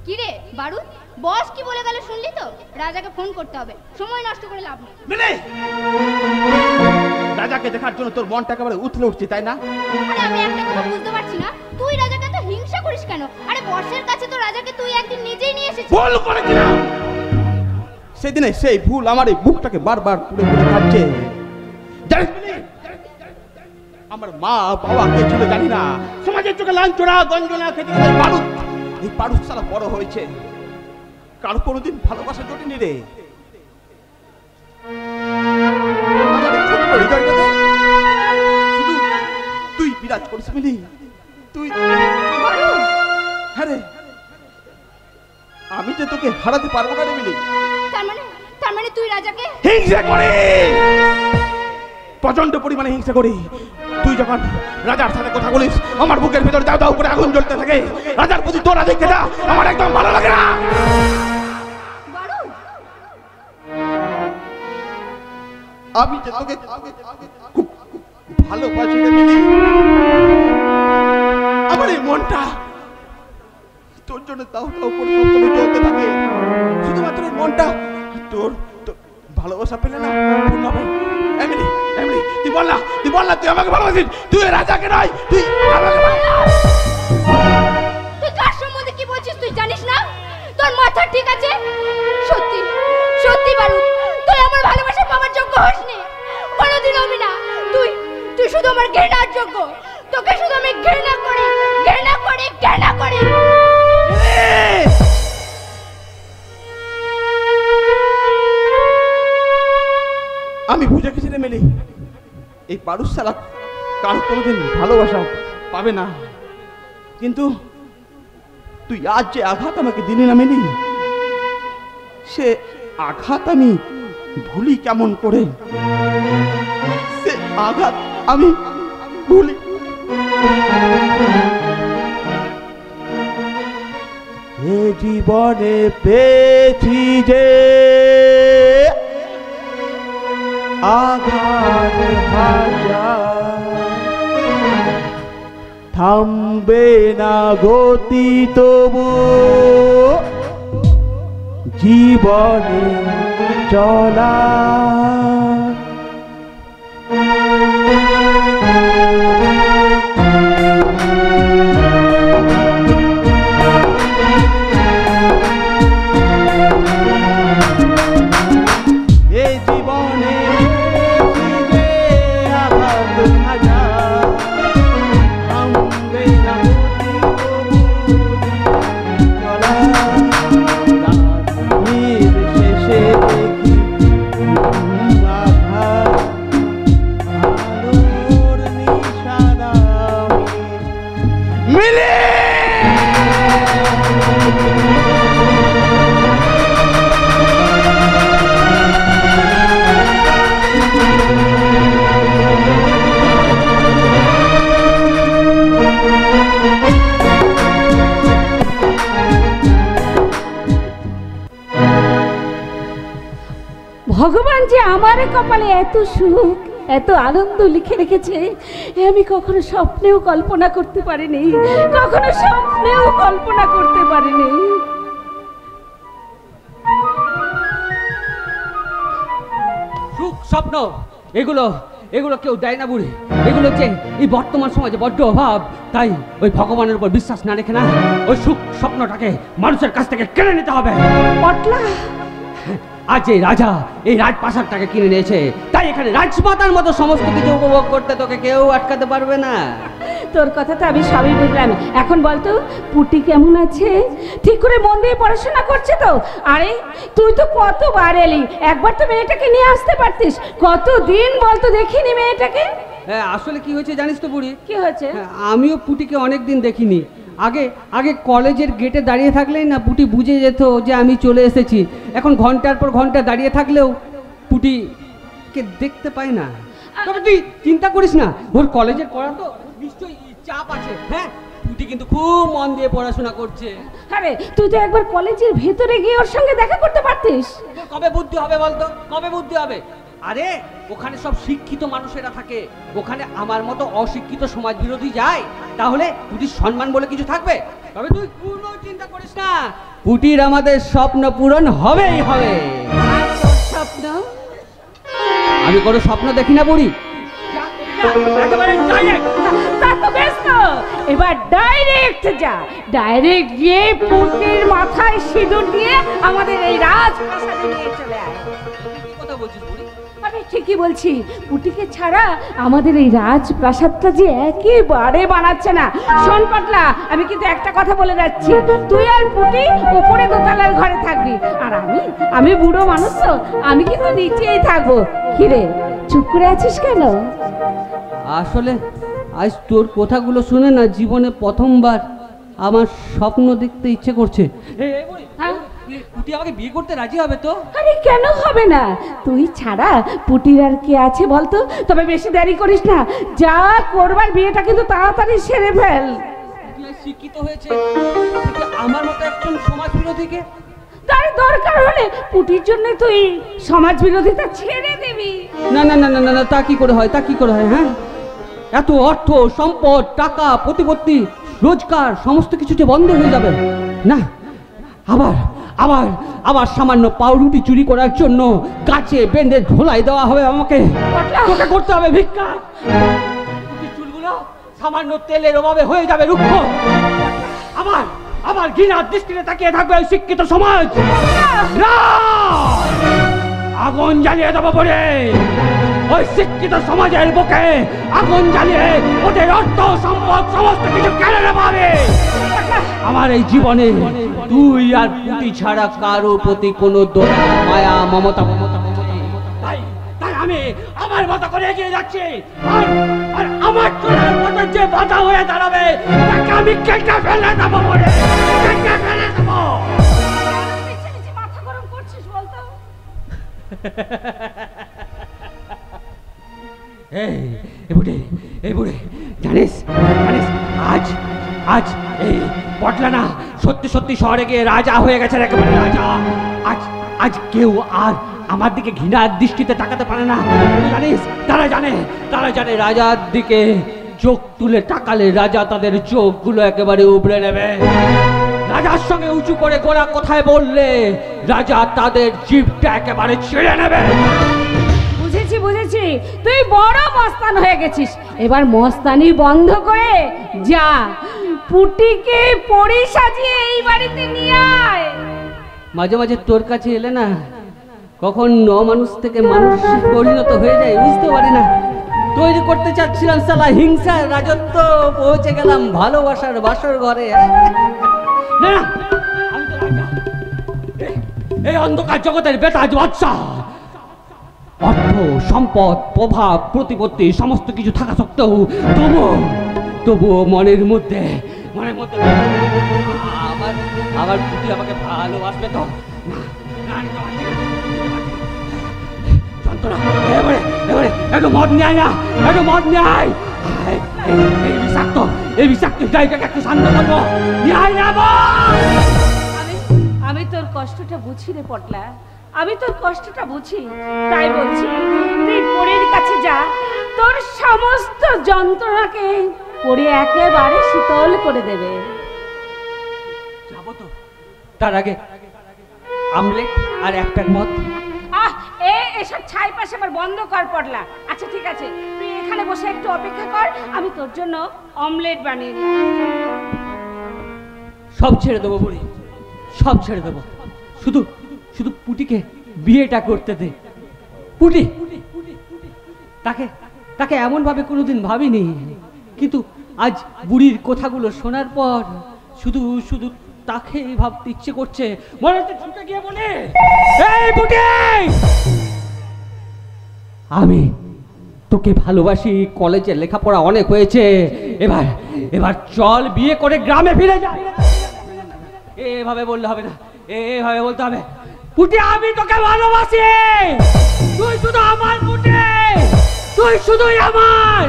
কিরে বারুদ, বস কি বলে গেল শুনলি তো? রাজাকে ফোন করতে হবে, সময় নষ্ট করে লাভ নেই। মিলে রাজাকে দেখার জন্য তোর মনটা একেবারে উথলে উঠছে, তাই না? আরে আমি একটা কথা বুঝতে পারছি না, তুই রাজাকে এত হিংসা করিস কেন? আরে বসের কাছে তো রাজাকে তুই একদিন নিজেই নিয়ে এসেছিস। ভুল করেছিলাম সেদিনে, সেই ভুল আমার এই বুকটাকে বারবার পুড়ে পুড়ে খাচ্ছে। জানিস মিলে, আমার মা বাবা কে ছিল জানি না, সমাজের চোখে লাঞ্ছনা গঞ্জনা খেতে খেতে বারুদ, এই বারুদ সালা বড় হয়েছে। কার কোনোদিন ভালোবাসা জোটেনি রে। শুধু তুই বিরাজ করিস মিলি, তুই। হ্যাঁ রে, আমি যে তোকে হারাতে পারবো না রে মিলি। তার মানে তুই রাজাকে হিংসা করে, প্রচন্ড পরিমাণে হিংসা করি। তুই যখন রাজার সাথে কথা বলিস, আমার বুকের ভিতরে দাও দাও করে আগুন জ্বলতে থাকে। রাজার প্রতি তোর আধিক্যতা আমার একদম ভালো লাগে না। আমি যে তোকে খুব ভালোবাসি রে মিলি। আমার এই মনটা তোর জন্য দাও দাও করে সবসময় জ্বলতে থাকে। শুধুমাত্র এই মনটা তোর ভালোবাসা পেলে না পূর্ণ হবে। এমনি এমনি তুই বল না, তুই আমাকে ভালোবাসিস। তুই রাজাকে নয়, তুই আমাকে ভালোবাসিস। তুই কার সম্বন্ধে কি বলছিস তুই জানিস না? তোর মাথা ঠিক আছে? সত্যি সত্যি বারুদ, তুই আমার ভালোবাসা পাওয়ার যোগ্য হসনি, কোনোদিন হবি না। তুই শুধু আমার ঘৃণার যোগ্য। তোকে শুধু আমি ঘৃণা করি, ঘৃণা করি, ঘৃণা করি। আমি বুঝে গেছি রে মেলি, এই বারুদ শালা কার কোনোদিন ভালোবাসা পাবে না। কিন্তু তুই আজ যে আঘাত আমাকে দিলি না মেলি, সে আঘাত আমি ভুলি কেমন করে? সে আঘাত আমি ভুলি। এ জীবনে পেয়েছি যে আঘাত থামবে না গতি তবু জীবনে চলা। ভগবান যে আমার কপালে এত সুখ, এত আনন্দ লিখে রেখেছে, আমি কখনো স্বপ্নেও কল্পনা করতে পারিনি, কখনো স্বপ্নেও কল্পনা করতে পারিনি। সুখ স্বপ্ন এগুলো কেউ দেয় না বুড়ি। এগুলো হচ্ছে এই বর্তমান সমাজে বড্ড অভাব। তাই ওই ভগবানের উপর বিশ্বাস না রেখে না, ওই সুখ স্বপ্নটাকে মানুষের কাছ থেকে কেড়ে নিতে হবে। পটলা, আজ এই রাজা এই রাজপ্রাসাদটাকে কিনে নিয়েছে, তাই এখানে রাজমাতার মতো সমস্ত কিছু উপভোগ করতে তোকে কেউ আটকাতে পারবে না। তোর কথা তো আমি সবই বুঝলাম। এখন বলতো পুটি কেমন আছে? ঠিক করে মন দিয়ে পড়াশোনা করছে তো? আরে তুই তো কতবার এলি, একবার তো মেয়েটাকে নিয়ে আসতে পারতিস। কতদিন বলতো দেখিনি মেয়েটাকে। আসলে কি হয়েছে জানিস তো বুড়ি? কি হয়েছে? আমিও পুটিকে অনেকদিন দেখিনি। আগে আগে কলেজের গেটে দাঁড়িয়ে থাকলেই না পুটি বুঝে যেত যে আমি চলে এসেছি। এখন ঘন্টার পর ঘন্টা দাঁড়িয়ে থাকলেও পুটিকে দেখতে পাই না। তবে তুই চিন্তা করিস না, ওর কলেজের পড়া তো নিশ্চয়ই চাপ আছে। হ্যাঁ, পুটি কিন্তু খুব মন দিয়ে পড়াশোনা করছে। আরে তুই তো একবার কলেজের ভেতরে গিয়ে ওর সঙ্গে দেখা করতে পারতিস। কবে বুদ্ধি হবে বলতো, কবে বুদ্ধি হবে? আরে ওখানে সব শিক্ষিত মানুষেরা থাকে, ওখানে আমার মতো অশিক্ষিত সমাজ বিরোধী যায়, তাহলে পুটির সম্মান বলে কিছু থাকবে? তবে তুই কোনো চিন্তা করিস না, পুটির আমাদের স্বপ্ন পূরণ হবেই হবে। স্বপ্ন? আমি কোনো স্বপ্ন দেখি না বুড়ি। তা তো বেশ তো, এবার ডাইরেক্ট যা, ডাইরেক্ট গিয়ে পুটির মাথায় সিঁদুর দিয়ে আমাদের এই রাজপ্রাসাদে নিয়ে চলে আয়। কথা বলছিস বুড়ি? আমি ঠিকই বলছি, পুটিকে ছাড়া আমাদের এই রাজপ্রাসাদটা যে একেবারে বানাচ্ছে না। শোন পাটলা, আমি কিন্তু একটা কথা বলে যাচ্ছি, তুই আর পুটি উপরে দোতলার ঘরে থাকবি, আর আমি বুড়ো মানুষ তো, আমি কিন্তু নিচেই থাকবো। কিরে চুপ করে আছিস কেন? আসলে আজ তোর কথাগুলো শুনে না জীবনে প্রথমবার আমার স্বপ্ন দেখতে ইচ্ছে করছে। পুটি আমাকে বিয়ে করতে রাজি হবে তো? আরে কেন হবে না, তুই ছাড়া পুটির আর কে আছে বলতো? তবে বেশি দেরি করিস না, যা করবার বিয়েটা কিন্তু তাড়াতাড়ি সেরে ফেল। শিক্ষিত হয়েছে আমার মতো একজন সমাজ বিরোধীকে, তার দরকার হলে পুটির জন্য তুই সমাজ বিরোধিতা ছেড়ে দিবি। না না না না না, তা কি করে হয়, তা কি করে হয়? হ্যাঁ, এত অর্থ সম্পদ টাকা প্রতিপত্তি রোজগার সমস্ত কিছুতে বন্ধ হয়ে যাবে না। আবার আবার আবার সামান্য পাউরুটি চুরি করার জন্য গাছে বেঁধে ঝোলাই দেওয়া হবে আমাকে, তোকে করতে হবে ভিক্ষা। চুলগুলো সামান্য তেলের অভাবে হয়ে যাবে রুক্ষ। আবার আবার ঘৃণার দৃষ্টিতে তাকিয়ে থাকবে ওই শিক্ষিত সমাজ। আগুন জ্বালিয়ে দেবো বলে ওই শিক্ষিত সমাজের বুকে আগুন জ্বালিয়ে ওদের অর্থ সম্পদ সমস্ত কিছু কেড়ে নেবো আমি। আমার এই জীবনে তুই আর পুটি ছাড়া কারো প্রতি কোনো দয়া মায়া মমতা তাই আমি আমার মতো করে এগিয়ে যাচ্ছি, আর আমার চলার মতো যে বাধা হয়ে দাঁড়াবে তাকে আমি কেটে ফেলে দেবো বলে, কেটে ফেলে দেবো। মাথা গরম করছিস বলতো? এই বুড়ে জানিস জানিস আজ আজ এই পটলা না সত্যি সত্যি শহরে গিয়ে রাজা হয়ে গেছে, একেবারে রাজা। আজ আজ কেউ আর আমার দিকে ঘৃণার দৃষ্টিতে তাকাতে পারে না, জানিস? তারা জানে রাজার দিকে চোখ তুলে তাকালে রাজা তাদের চোখগুলো একেবারে উবড়ে নেবে। রাজার সঙ্গে উঁচু করে গোরা কথায় বললে রাজা তাদের জিভটা একেবারে ছিঁড়ে নেবে। বুঝেছি বুঝেছি, তুই বড় মস্তান হয়ে গেছিস। এবার মস্তানি বন্ধ করে যা, পুটিকে পরি সাজিয়ে এই বাড়িতে নিয়ে আয়। মাঝে মাঝে তোর কাছে এলে না কখন মানুষ থেকে মানুষ পরিণত হয়ে যায় বুঝতে পারি না। তৈরি করতে চাচ্ছিলাম সালা হিংসার রাজত্ব, পৌঁছে গেলাম ভালোবাসার বাসর ঘরে। না, আমি তো রাজা, এই অন্ধকার জগতের বেতাজ বাদশা। অর্থ সম্পদ প্রভাব প্রতিপত্তি সমস্ত কিছু থাকা সত্ত্বেও তবুও মনের মধ্যে আমার পুটি আমাকে ভালোবাসবে তো? যন্ত্রণা, এবারে একটু মদ নেয় না, একটু মদ নেয়। এই বিষাক্ত জায়গাকে একটু শান্ত করবো। আমি তোর কষ্টটা বুঝি রে পটলা, আমি তোর কষ্টটা বুঝি, তাই বলছি তুই পরীর কাছে যা, তোর সমস্ত যন্ত্রণাকে পরী একেবারে শীতল করে দেবে। যাবো তো, তার আগে আমলেট আর একটা মদ। এসব ছাই পাশে আবার বন্ধ কর পটলা। আচ্ছা ঠিক আছে, তুই এখানে বসে একটু অপেক্ষা কর, আমি তোর জন্য অমলেট বানিয়ে দিই। সব ছেড়ে দেবো বুড়ি, সব ছেড়ে দেবো, শুধু পুটিকে বিয়েটা করতে দে। পুটি তাকে এমন ভাবে কোনোদিন ভাবিনি, কিন্তু আজ বুড়ির কথাগুলো শোনার পর শুধু তাকে ভাবতে ইচ্ছে করছে। মনে হচ্ছে ছুটে গিয়ে বলে, এই বুটি, আমি তোকে ভালোবাসি, কলেজে লেখাপড়া অনেক হয়েছে, এবার এবার চল বিয়ে করে গ্রামে ফিরে যাই। এভাবে বললে হবে না, এভাবে বলতে হবে, পুটি আমি তোকে ভালোবাসি, তুই শুধু আমার পুটি, তুই শুধুই আমার।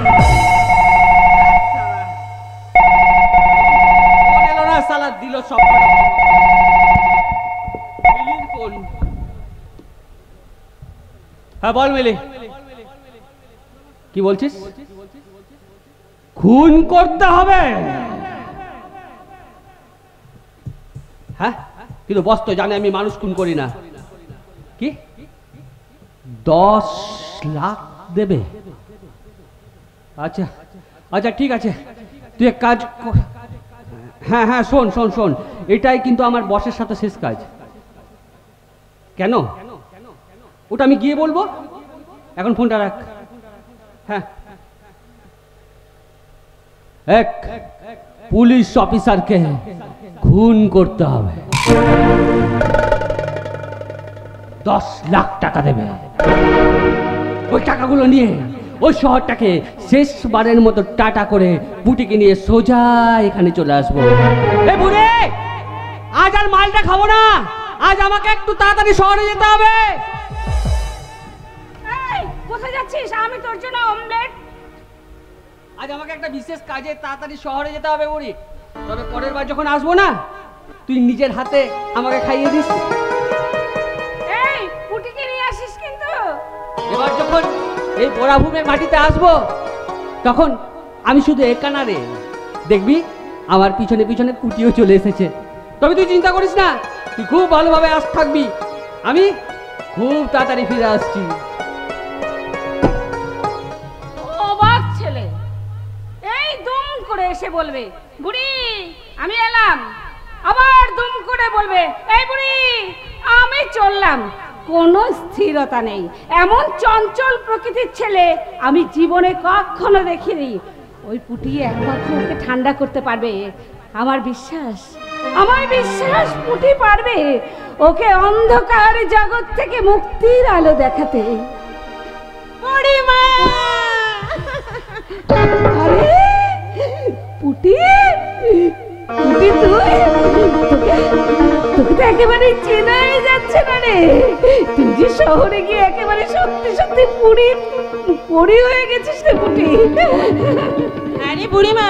এলো না সালা, দিল সব। মিলির ফোন। হ্যাঁ বল মিলি, কি বলছিস? খুন করতে হবে? হ্যাঁ, কিন্তু বস তো জানে আমি মানুষ খুন করি না। কি 10 লাখ দেবে? আচ্ছা আচ্ছা ঠিক আছে, তুই এক কাজ কর। হ্যাঁ হ্যাঁ শোন শোন শোন, এটাই কিন্তু আমার বসের সাথে শেষ কাজ। কেন? ওটা আমি গিয়ে বলবো, এখন ফোনটা রাখ। হ্যাঁ, এক পুলিশ অফিসারকে খুন করতে হবে, 10 লাখ টাকা দেবে। ওই টাকাগুলো নিয়ে ওই শহরটাকে শেষবারের মতো টাটা করে বুটিকে নিয়ে সোজা এখানে চলে আসবো। এ বুড়ে, আজ আর মালটা খাবো না, আজ আমাকে একটু তাড়াতাড়ি শহরে যেতে হবে। কোথায় যাচ্ছিস? আমি তোর জন্য অমলেট। আজ আমাকে একটা বিশেষ কাজে তাড়াতাড়ি শহরে যেতে হবে বুড়ি, তবে পরের বার যখন আসবো না, তুই নিজের হাতে আমাকে খাইয়ে দিস। এই পুটিকে নিয়ে আসিস কিন্তু। এবার যখন এই বড়াভূমের মাটিতে আসবো, তখন আমি শুধু একা না রে, দেখবি আমার পিছনে পিছনে পুটিও চলে এসেছে। তবে তুই চিন্তা করিস না, তুই খুব ভালোভাবে আস থাকবি, আমি খুব তাড়াতাড়ি ফিরে আসছি। অবাক ছেলে, এই দুম করে এসে বলবে বুড়ি আমি এলাম, আবার দুম করে বলবে এই বুড়ি আমি চললাম। কোনো স্থিরতা নেই, এমন চঞ্চল প্রকৃতির ছেলে আমি জীবনে কখনো দেখিনি। ওই পুটি একমাত্র ওকে ঠান্ডা করতে পারবে, আমার বিশ্বাস, আমার বিশ্বাস পুটি পারবে ওকে অন্ধকার জগৎ থেকে মুক্তির আলো দেখাতে। আরে পুটি, পুটি তুই, তোকে তো একেবারে চেনাই যাচ্ছে না রে। তুই যে শহরে গিয়ে একেবারে সত্যি সত্যি পুরি হয়ে গেছিস রে পুটি। আরে বুড়িমা,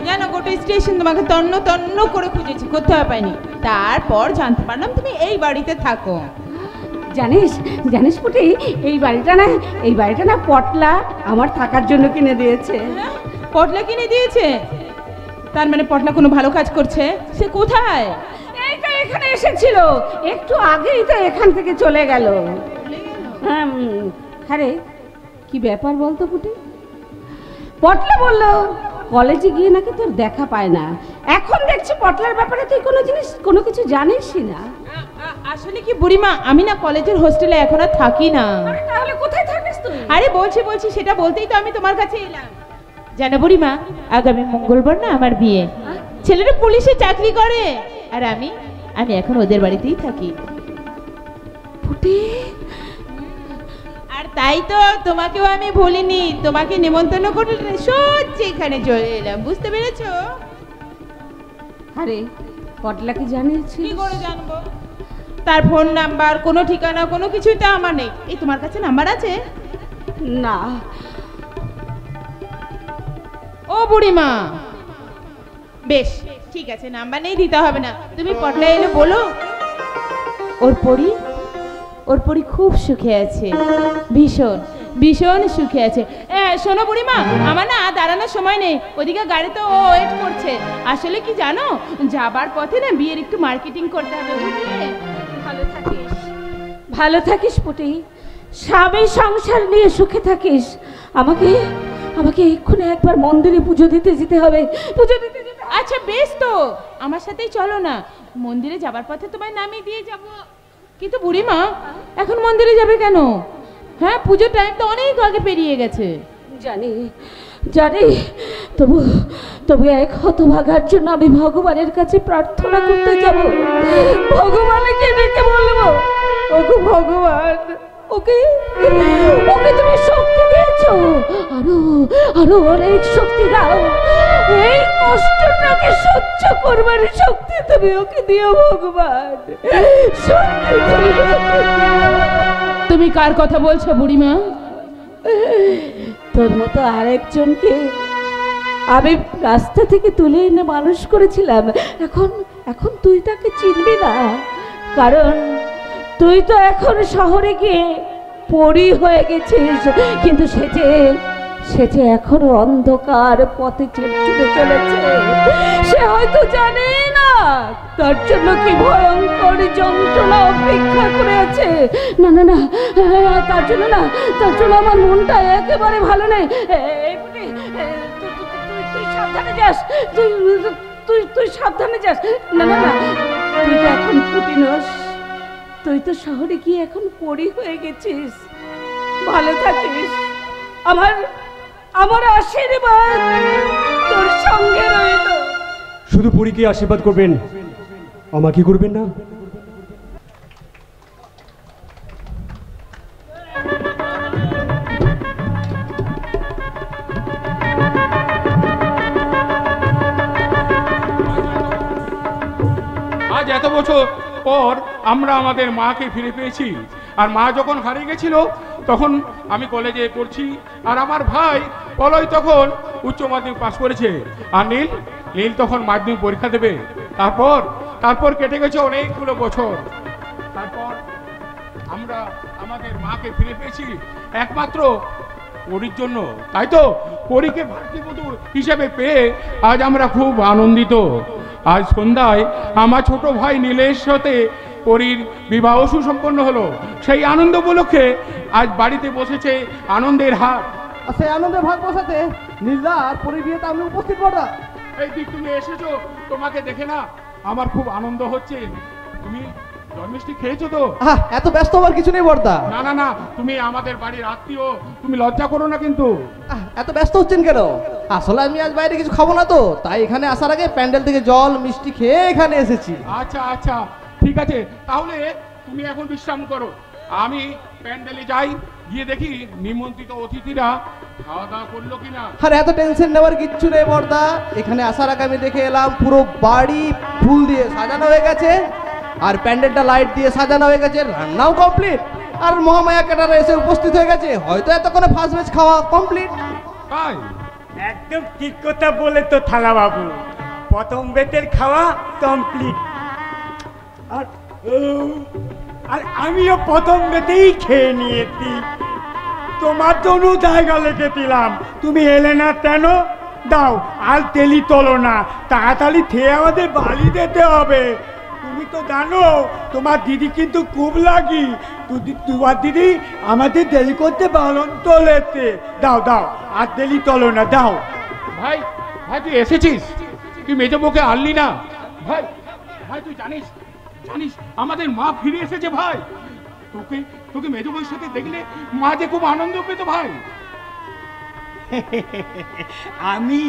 জানো গোটা স্টেশন তোমাকে তন্ন তন্ন করে খুঁজেছি, কোথাও পাইনি। তারপর জানতে পারলাম তুমি এই বাড়িতে থাকো। জানিস জানিস পুটি, এই বাড়িটা না পটলা আমার থাকার জন্য কিনে দিয়েছে। পটলা কিনে দিয়েছে? তার মানে পটলা কোনো ভালো কাজ করছে? সে কোথায়? এইটা এখানে এসেছিল, একটু আগেই তো এখান থেকে চলে গেল। হ্যাঁ রে, কি ব্যাপার বলতো পুটি? পটলা বললো কলেজে গিয়ে নাকি তোর দেখা পায় না। এখন দেখছি পটলার ব্যাপারে তুই কোনো কিছু জানিসই না। আসলে কি বুড়িমা, আমি না কলেজের হোস্টেলে এখন আর থাকি না। তাহলে কোথায় থাকিস তুই? আরে বলছি সেটা বলতেই তো আমি তোমার কাছে এলাম। জানো বুড়িমা, আগামী মঙ্গলবার না আমার বিয়ে। ছেলেরা পুলিশে চাকরি করে, আর আমি এখন ওদের বাড়িতেই থাকি। আর তাই তো তোমাকেও আমি ভুলিনি, তোমাকে নিমন্ত্রণ করে সত্যি এখানে চলে এলাম, বুঝতে পেরেছো? আরে পটলাকে জানিয়েছি? কি করে জানবো? তার ফোন নাম্বার, কোনো ঠিকানা, কোনো কিছুই তো আমার নেই। এই তোমার কাছে নাম্বার আছে? না। ও বুড়িমা, বেশ ঠিক আছে, নাম্বার নেই, দিতে হবে না। তুমি পটলা এলে বলো ওর পরি খুব সুখে আছে, ভীষণ ভীষণ সুখে আছে। শোনো বুড়িমা, আমার না দাঁড়ানোর সময় নেই, ওদিকে গাড়ি তো ওয়েট করছে। আসলে কি জানো, যাবার পথে না বিয়ের একটু মার্কেটিং করতে হবে, বুঝলে? ভালো থাকিস পুটি, স্বামী সংসার নিয়ে সুখে থাকিস। আমাকে এক্ষুনি একবার মন্দিরে পুজো দিতে যেতে হবে। আচ্ছা বেশ, তো আমার সাথেই চলো না, মন্দিরে যাবার পথে তোমায় নামিয়ে দিয়ে যাব। কিন্তু বুড়িমা, এখন মন্দিরে যাবে কেন? হ্যাঁ, পুজোর টাইম তো অনেক আগে পেরিয়ে গেছে। জানি, তবু এক হতভাগার জন্য আমি ভগবানের কাছে প্রার্থনা করতে যাব। ভগবানকে ডেকে বলবো, ওগো ভগবান, ওকে তুমি শক্তি দিয়েছো, আরো অনেক শক্তি দাও, এই কষ্টটাকে সহ্য করবার শক্তি তুমি ওকে দিও ভগবান, শক্তি তুমি ওকে দিও। তুমি কার কথা বলছো বুড়িমা? তোর মতো আরেকজনকে আমি রাস্তা থেকে তুলে এনে মানুষ করেছিলাম। এখন এখন তুই তাকে চিনবি না, কারণ তুই তো এখন শহরে গিয়ে পরী হয়ে গেছিস। কিন্তু সে যে এখনো অন্ধকার পথে চলে চলেছে। সে হয়তো জানে না তার জন্য কি ভয়ঙ্কর যন্ত্রণা অপেক্ষা করে আছে। না না না, তার জন্য না, তার জন্য আমার মনটা একেবারে ভালো নেই। তুই সাবধানে যাস, তুই সাবধানে যাস। না না না, তুই তো এখন পুটি নস, তুই তো শহরে গিয়ে এখন পরী হয়ে গেছিস। ভালো থাকিস। আমার আশীর্বাদ তোর সঙ্গে রইল। শুধু পরীকে আশীর্বাদ করবেন, আমাকে করবেন না? আজ এত বছর পর আমরা আমাদের মাকে ফিরে পেয়েছি। আর মা যখন হারিয়ে গেছিল তখন আমি কলেজে পড়ছি, আর আমার ভাই পলয় তখন উচ্চ মাধ্যমিক পাশ করেছে, আর নীল তখন মাধ্যমিক পরীক্ষা দেবে। তারপর কেটে গেছে অনেকগুলো বছর। তারপর আমরা আমাদের মাকে ফিরে পেয়েছি একমাত্র পরীর জন্য। তাই তো পরীকে ভাতৃবধূ হিসেবে পেয়ে আজ আমরা খুব আনন্দিত। আজ সন্ধ্যায় আমার ছোট ভাই নীলের সাথে পরীর বিবাহ সুসম্পন্ন হলো। সেই আনন্দ উপলক্ষে আজ বাড়িতে বসেছে আনন্দের হাট। সেই আনন্দের ভাগ বসাতে নীলদা আর পরীর বিয়েতে আমি উপস্থিত করা। এই দিক তুমি এসেছো, তোমাকে দেখে না আমার খুব আনন্দ হচ্ছে। তুমি জন্মিষ্টি খেয়েছো তো? এত ব্যস্ত হওয়ার কিছু নেই বর্দা। না না না, তুমি আমাদের বাড়ির আত্মীয়, তুমি লজ্জা করো না কিন্তু। এত ব্যস্ত হচ্ছেন কেন? আসলে আমি আজ বাইরে কিছু খাবো না তো, তাই এখানে আসার আগে প্যান্ডেল থেকে জল মিষ্টি খেয়ে এখানে এসেছি। আচ্ছা আচ্ছা, ঠিক আছে, তাহলে তুমি এখন বিশ্রাম করো। আমি প্যান্ডেলে যাই, গিয়ে দেখি নিমন্ত্রিত অতিথিরা খাওয়া দাওয়া করলো কিনা। আর এত টেনশন নেওয়ার কিচ্ছু নেই বর্দা। এখানে আসার আগে আমি দেখে এলাম পুরো বাড়ি ফুল দিয়ে সাজানো হয়ে গেছে, আর প্যান্ডেলটা লাইট দিয়ে সাজানো হয়ে গেছে, রান্নাও কমপ্লিট, আর মহামায়া ক্যাটারার এসে উপস্থিত হয়ে গেছে। হয়তো এতক্ষণে ফার্স্ট ব্যাচ খাওয়া কমপ্লিট। একদম ঠিক কথা বলে তো থালা বাবু, প্রথম বেতের খাওয়া কমপ্লিট। আর আমিও প্রথম বেতেই খেয়ে নিয়েছি। তোমার জন্য জায়গা লিখে দিলাম, তুমি এলে না কেন? দাও, আর তেলি তোলো না, তাড়াতাড়ি খেয়ে আমাদের বাড়ি যেতে হবে। তুমি তো জানো তোমার দিদি কিন্তু খুব লাগি। তোমার দিদি আমাদের দেরি করতে বারণ তোলেতে। দাও দাও, আর দেরি তোলো না, দাও। ভাই তুই এসেছিস, তুই মেজো বউকে আনলি না? ভাই তুই জানিস আমাদের মা ফিরে এসেছে ভাই। তোকে মেজো বউর সাথে দেখলে মা যে খুব আনন্দ পেত ভাই। আমি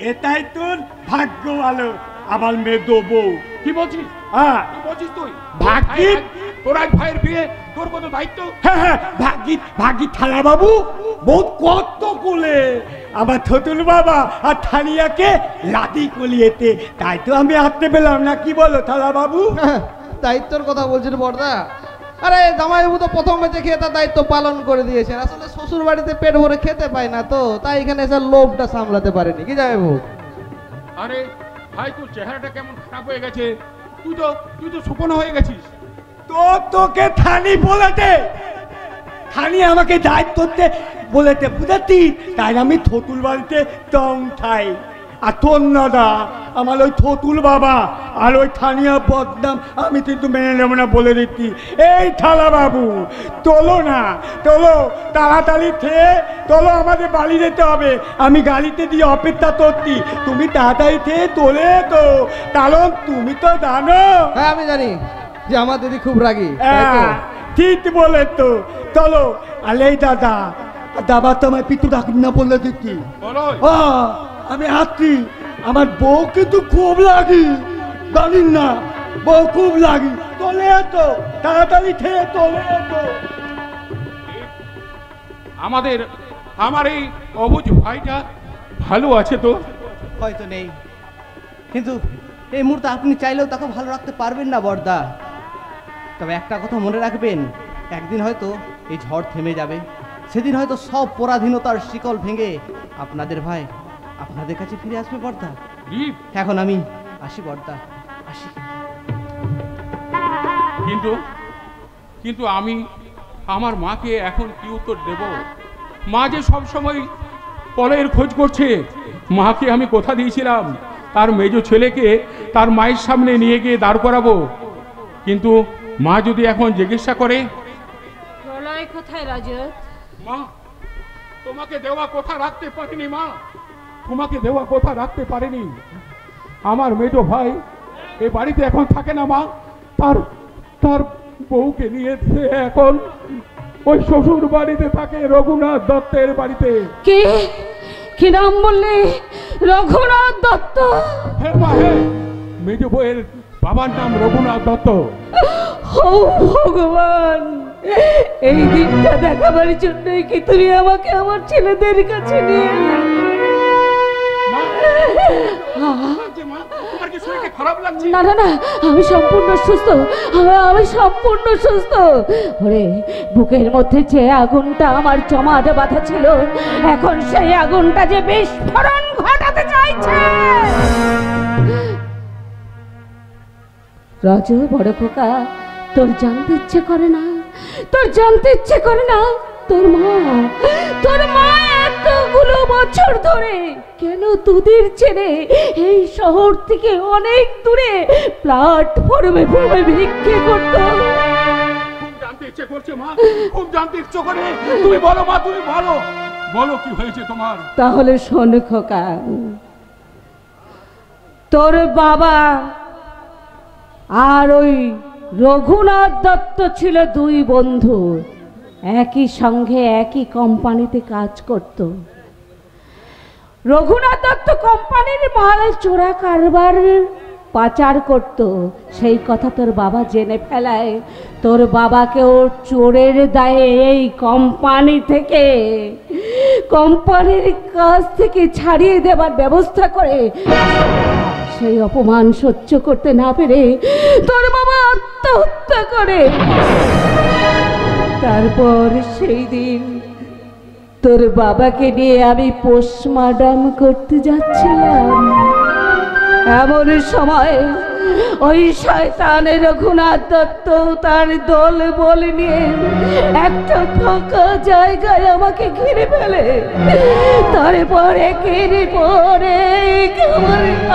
এটাই তোর ভাগ্য ভালো, আমার মেজো বউ। কি বলছিস? হ্যাঁ বলছিস তুই? ভাগ্যিত তোর আজ ভাইয়ের বিয়ে, তোর কত দায়িত্ব। হ্যাঁ ভাগ্যিত থালা বাবু বহুত কত কোলে আমার থতুল বাবা আর থালিয়াকে লাদি কলিয়েতে, তাই তো আমি হাঁটতে পেলাম না। কি বলো থালা বাবু? দায়িত্বর কথা বলছেন বর্দা? আরে জামাইবাবু তো প্রথম বেঁচে খেয়ে তার দায়িত্ব পালন করে দিয়েছেন। আসলে শ্বশুর বাড়িতে পেট ভরে খেতে পায় না তো, তাই এখানে এসে লোভটা সামলাতে পারেনি। কি জামাইবাবু? আরে ভাই, তোর চেহারাটা কেমন খারাপ হয়ে গেছে। তুই তো শুকনো হয়ে গেছিস। তোকে থানি বলেতে, থানি আমাকে দায়িত্ব করতে বলেতে, বুঝাতি? তাই আমি থতুল বাড়িতে দম খাই। আর তোর দাদা আমার ওই থতুল বাবা আর ওই থানিয়া বদনাম আমি কিন্তু মেনে নেব না, বলে দিচ্ছি। এই থালা বাবু তোলো না, তোলো, তাড়াতাড়ি খেয়ে তোলো, আমাদের বাড়ি যেতে হবে। আমি গাড়িতে দিয়ে অপেক্ষা করছি, তুমি তাড়াতাড়ি খেয়ে তোলে তো, কারণ তুমি তো জানো। হ্যাঁ আমি জানি যে আমার দিদি খুব রাগী। ঠিক বলে তো, চলো। আর এই দাদা তোমার পিতু ডাকুন না, বলে দিচ্ছি। আমি হাঁটছি, আমার বউ কিন্তু খুব লাগি, জানিস না? বউ খুব লাগি। তোলে তো, তাড়াতাড়ি খেয়ে তোলে তো। আমার এই অবুঝ ভাইটা ভালো আছে তো? হয়তো নেই, কিন্তু এই মুহূর্তে আপনি চাইলেও তাকে ভালো রাখতে পারবেন না বর্দা। তবে একটা কথা মনে রাখবেন, একদিন হয়তো এই ঝড় থেমে যাবে, সেদিন হয়তো সব পরাধীনতার শিকল ভেঙে আপনাদের ভাই আপনাদের কাছে ফিরে আসবে বর্দা। এখন আমি আসি বর্দা, আসি। কিন্তু আমি আমার মাকে এখন কি উত্তর দেব? মা যে সব সময় পলের খোঁজ করছে। মাকে আমি কথা দিয়েছিলাম তার মেজ ছেলেকে তার মায়ের সামনে নিয়ে গিয়ে দাঁড় করাবো, কিন্তু মা যদি এখন জিজ্ঞাসা করে প্রলয় কোথায় রাজত? মা, তোমাকে দেওয়া কথা রাখতে পারিনি মা, তোমাকে দেওয়া কথা রাখতে পারিনি। আমার মেজ ভাই এই বাড়িতে এখন থাকে না মা, তার বউকে নিয়ে এখন ওই শ্বশুর বাড়িতে থাকে, রঘুনাথ দত্তের বাড়িতে। কি নাম বললে? রঘুনাথ দত্ত? হ্যাঁ মা, হ্যাঁ, মেজ বউয়ের বাবার নাম রঘুনাথ দত্ত। ও ভগবান, এই দিনটা দেখাবার জন্যই কি তুমি আমাকে আমার ছেলেদের কাছে নিয়ে এলে? না না না, আমি সম্পূর্ণ সুস্থ, আমি সম্পূর্ণ সুস্থ। ওরে, বুকের মধ্যে যে আগুনটা আমার জমাট বাঁধা ছিল, এখন সেই আগুনটা যে বিস্ফোরণ ঘটাতে চাইছে। রাজ, বড় খোকা, তোর জানতে ইচ্ছে করে না? তোর জানতে ইচ্ছে করে না তোর মা এতগুলো বছর ধরে কেন তোদের ছেড়ে এই শহর থেকে অনেক দূরে প্ল্যাটফর্মে ভিক্ষে করতো? খুব জানতে ইচ্ছে করছে মা, খুব জানতে ইচ্ছে করে। তুমি বলো মা, তুমি বলো কি হয়েছে তোমার? তাহলে শোন খোকা, তোর বাবা আর ওই রঘুনাথ দত্ত ছিল দুই বন্ধু, একই সঙ্গে একই কোম্পানিতে কাজ করত। রঘুনাথ দত্ত কোম্পানির মাল চোরা কারবার পাচার করত, সেই কথা তোর বাবা জেনে ফেলায় তোর বাবাকেও চোরের দায়ে এই কোম্পানির কাছ থেকে ছাড়িয়ে দেবার ব্যবস্থা করে। সেই অপমান সহ্য করতে না পেরে তোর বাবা আত্মহত্যা করে। তারপর সেই দিন তোর বাবাকে নিয়ে আমি পোস্টমর্টম করতে যাচ্ছিলাম, এমন সময় ওই শয়তানের রঘুনাথ দত্ত তার দল বলে নিয়ে একটা ফাঁকা জায়গায় আমাকে ঘিরে ফেলে। তারপর একের পরে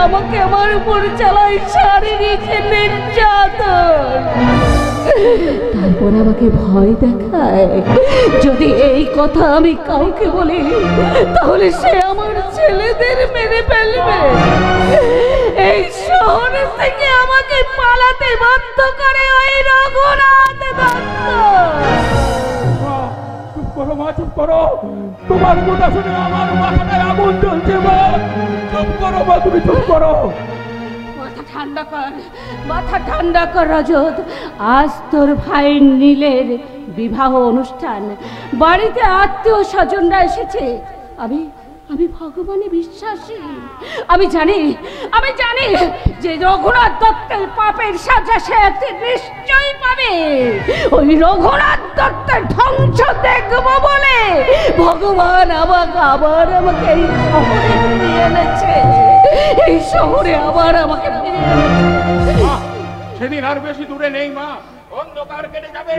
আমাকে আমার উপর চালায় শারীরিক নির্যাতন। তারপর আমাকে ভয় দেখায়, যদি এই কথা আমি কাউকে বলি তাহলে সে আমার ছেলেদের মেরে ফেলবে। এই শহর থেকে আমাকে পালাতে বাধ্য করে ওই রঘুনাথ দত্ত। চুপ করো মা, চুপ করো, তোমার কথা শুনে আমার মাথায় আগুন জ্বলছে মা। চুপ করো মা, তুমি চুপ করো। মাথা ঠান্ডা কর রজত। আজ তোর ভাই নীলের বিবাহ অনুষ্ঠান, বাড়িতে আত্মীয় স্বজনরা এসেছে। আমি ভগবানে বিশ্বাসী। আমি জানি যে রঘুনাথ দত্তের পাপের সাজা সে নিশ্চয়ই পাবে। ওই রঘুনাথ দত্তের ধ্বংস দেখবো বলে ভগবান আমাকে এই শহরে ফিরিয়ে এনেছে। এই শহরে আবার আমাকে সেদিন আর বেশি দূরে নেই মা, অন্ধকার কেটে যাবে।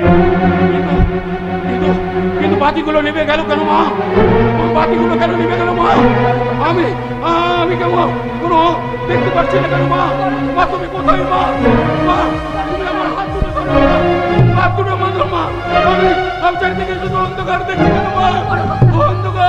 কিন্তু বাতিগুলো নিভে গেল কেন মা? বাতিগুলো কেন নিভে গেল মা? আমি কেমন কোনো দেখতে পাচ্ছি না কেন মা? মা তুমি কোথায় মা? তুমি আমার হাত তুলে ধরো, হাত তুলে মাত্র মা। আমি চারিদিকে শুধু অন্ধকার দেখছি কেন মা? অন্ধকার, শুধু অন্ধকার।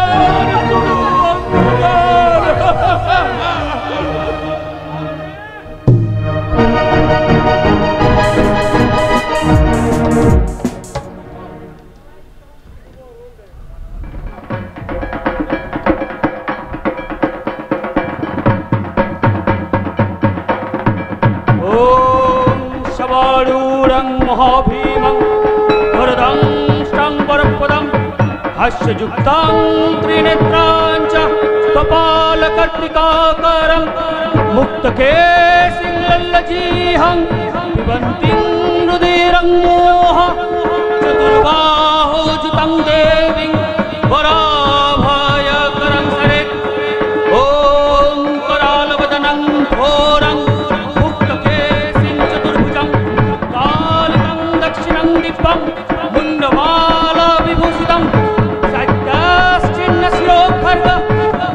महाभीमं वरदं वरपदं हास्ययुक्तं त्रिनेत्रां च कपाल कर्तिकाकारं मुक्तकेशिलज्जीहं पिबन्तीं रुधिरं मोह चतुर्बाहुजुतं देवीं वराभयकरं सरेत् ॐ करालवदनं घोरं मुक्तकेशिं चतुर्भुजं कालिकं दक्षिणं दिव्यं मुण्डमाला विभूषितं सत्याश्चिन्नशिरोखर्ग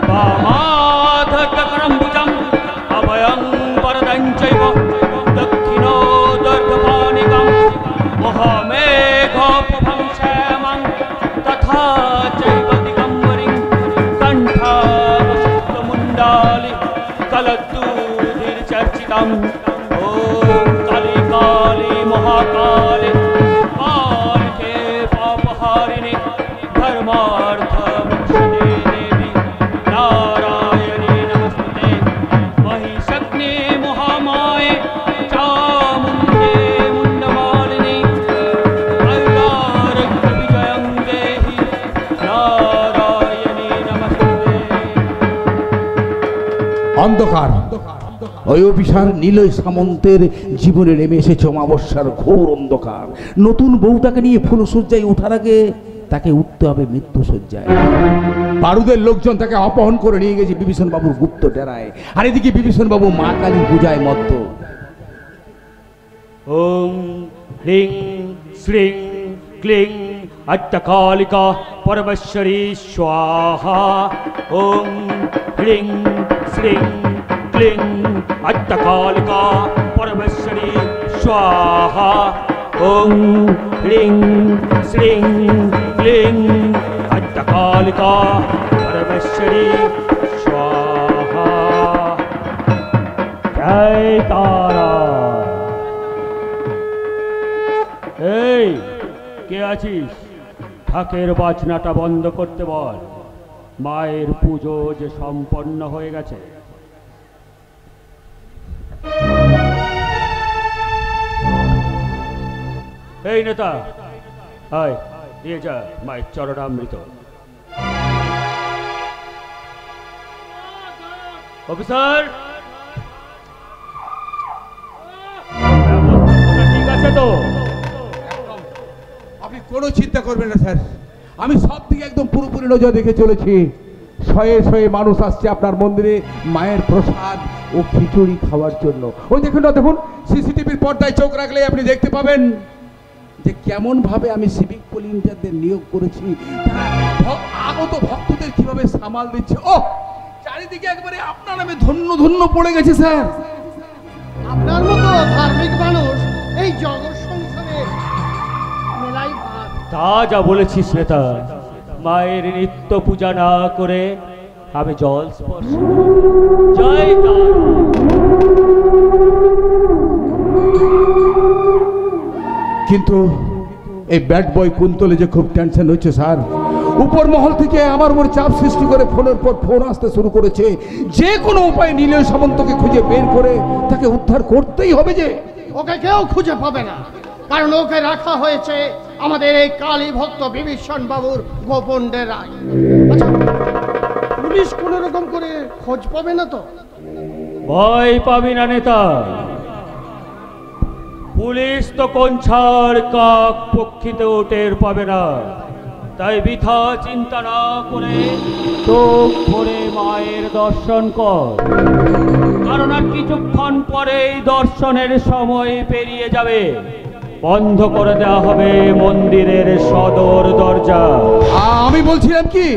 वामाधर्गकरं भुजं अभयं वरदं चैव दक्षिणो दर्घपाणिकं महामेघोपभं क्षेमं तथा चैव दिगम्बरीं कण्ठामुण्डालि कलद्दूधिर्चर्चितम् ॐ काली काली महाकाली कालिके पापहारिणि धर्मार्थमोक्षदे देवी नारायणी नमस्ते महिषग्ने महामाये चामुण्डे मुण्डमालिनी कैलारविजयं देहि नारायणी नमस्ते। অন্ধকার ওই অভিসার নীলয় সামন্তের জীবনে নেমে এসেছে অমাবস্যার ঘোর অন্ধকার। নতুন বউটাকে নিয়ে ফুলশয্যায় ওঠার আগে তাকে উঠতে হবে মৃত্যুশয্যায়। বারুদের লোকজন তাকে অপহরণ করে নিয়ে গেছে বিভীষণ বাবুর গুপ্ত ডেরায়, আর এদিকে বিভীষণ বাবু মা কালীর পূজায় মত্ত। ॐ ह्रीं श्रीं क्लीं अट्टकालिका परमेश्वरी स्वाहा। ॐ ह्रीं श्रीं क्लीं अट्टकालिका परमेश्वरी स्वाहा। ॐ ह्रीं श्रीं क्लीं अट्टकालिका परमेश्वरी स्वाहा। जय तारा। এই কে আছিস? ঢাকের বাজনাটা বন্ধ করতে বল, মায়ের পুজো যে সম্পন্ন হয়ে গেছে। এই নেতা, আয় দিয়ে যা মায়ের চরণামৃত। অফিসার, ঠিক আছে তো? আপনি কোনো চিন্তা করবেন না স্যার, আমি সব দিকে একদম পুরোপুরি নজর রেখে চলেছি। শয়ে শয়ে মানুষ আসছে আপনার মন্দিরে মায়ের প্রসাদ ও খিচুড়ি খাওয়ার জন্য। ওই দেখুন না, দেখুন সিসিটিভির পর্দায় চোখ রাখলে আপনি দেখতে পাবেন যে কেমন ভাবে আমি সিভিক ভলেন্টিয়ারদের নিয়োগ করেছি, তারা আগত ভক্তদের কিভাবে সামাল দিচ্ছে। ও চারিদিকে একবারে আপনার নামে ধন্য ধন্য পড়ে গেছে স্যার। আপনার মতো ধার্মিক মানুষ এই জগৎ সংসারে মেলাই ভাগ। তা যা বলেছিস নেতা, মায়ের নিত্য পূজা না করে আমি জল স্পর্শ করি। জয় তারা। কিন্তু এই ব্যাড বয় কুন্তলে যে খুব টেনশন হচ্ছে স্যার। উপর মহল থেকে আমার উপর চাপ সৃষ্টি করে ফোনের পর ফোন আসতে শুরু করেছে। যে কোনো উপায়ে নীলয় সামন্তকে খুঁজে বের করে তাকে উদ্ধার করতেই হবে। যে ওকে কেউ খুঁজে পাবে না, কারণ ওকে রাখা হয়েছে আমাদের এই কালী ভক্ত বিভীষণ বাবুর গোপন ডেরায়। আচ্ছা, পুলিশ কোনো রকম করে খোঁজ পাবে না তো? ভয় পাবি না নেতা, পুলিশ তো কোন ছাড় কাক পক্ষীতেও টের পাবে না। তাই বৃথা চিন্তা না করে চোখ ভরে মায়ের দর্শন কর, কারণ আর কিছুক্ষণ পরেই দর্শনের সময় পেরিয়ে যাবে। বন্ধ করে দেওয়া হবে মন্দিরের সদর দরজা। আমি বলছিলাম কি,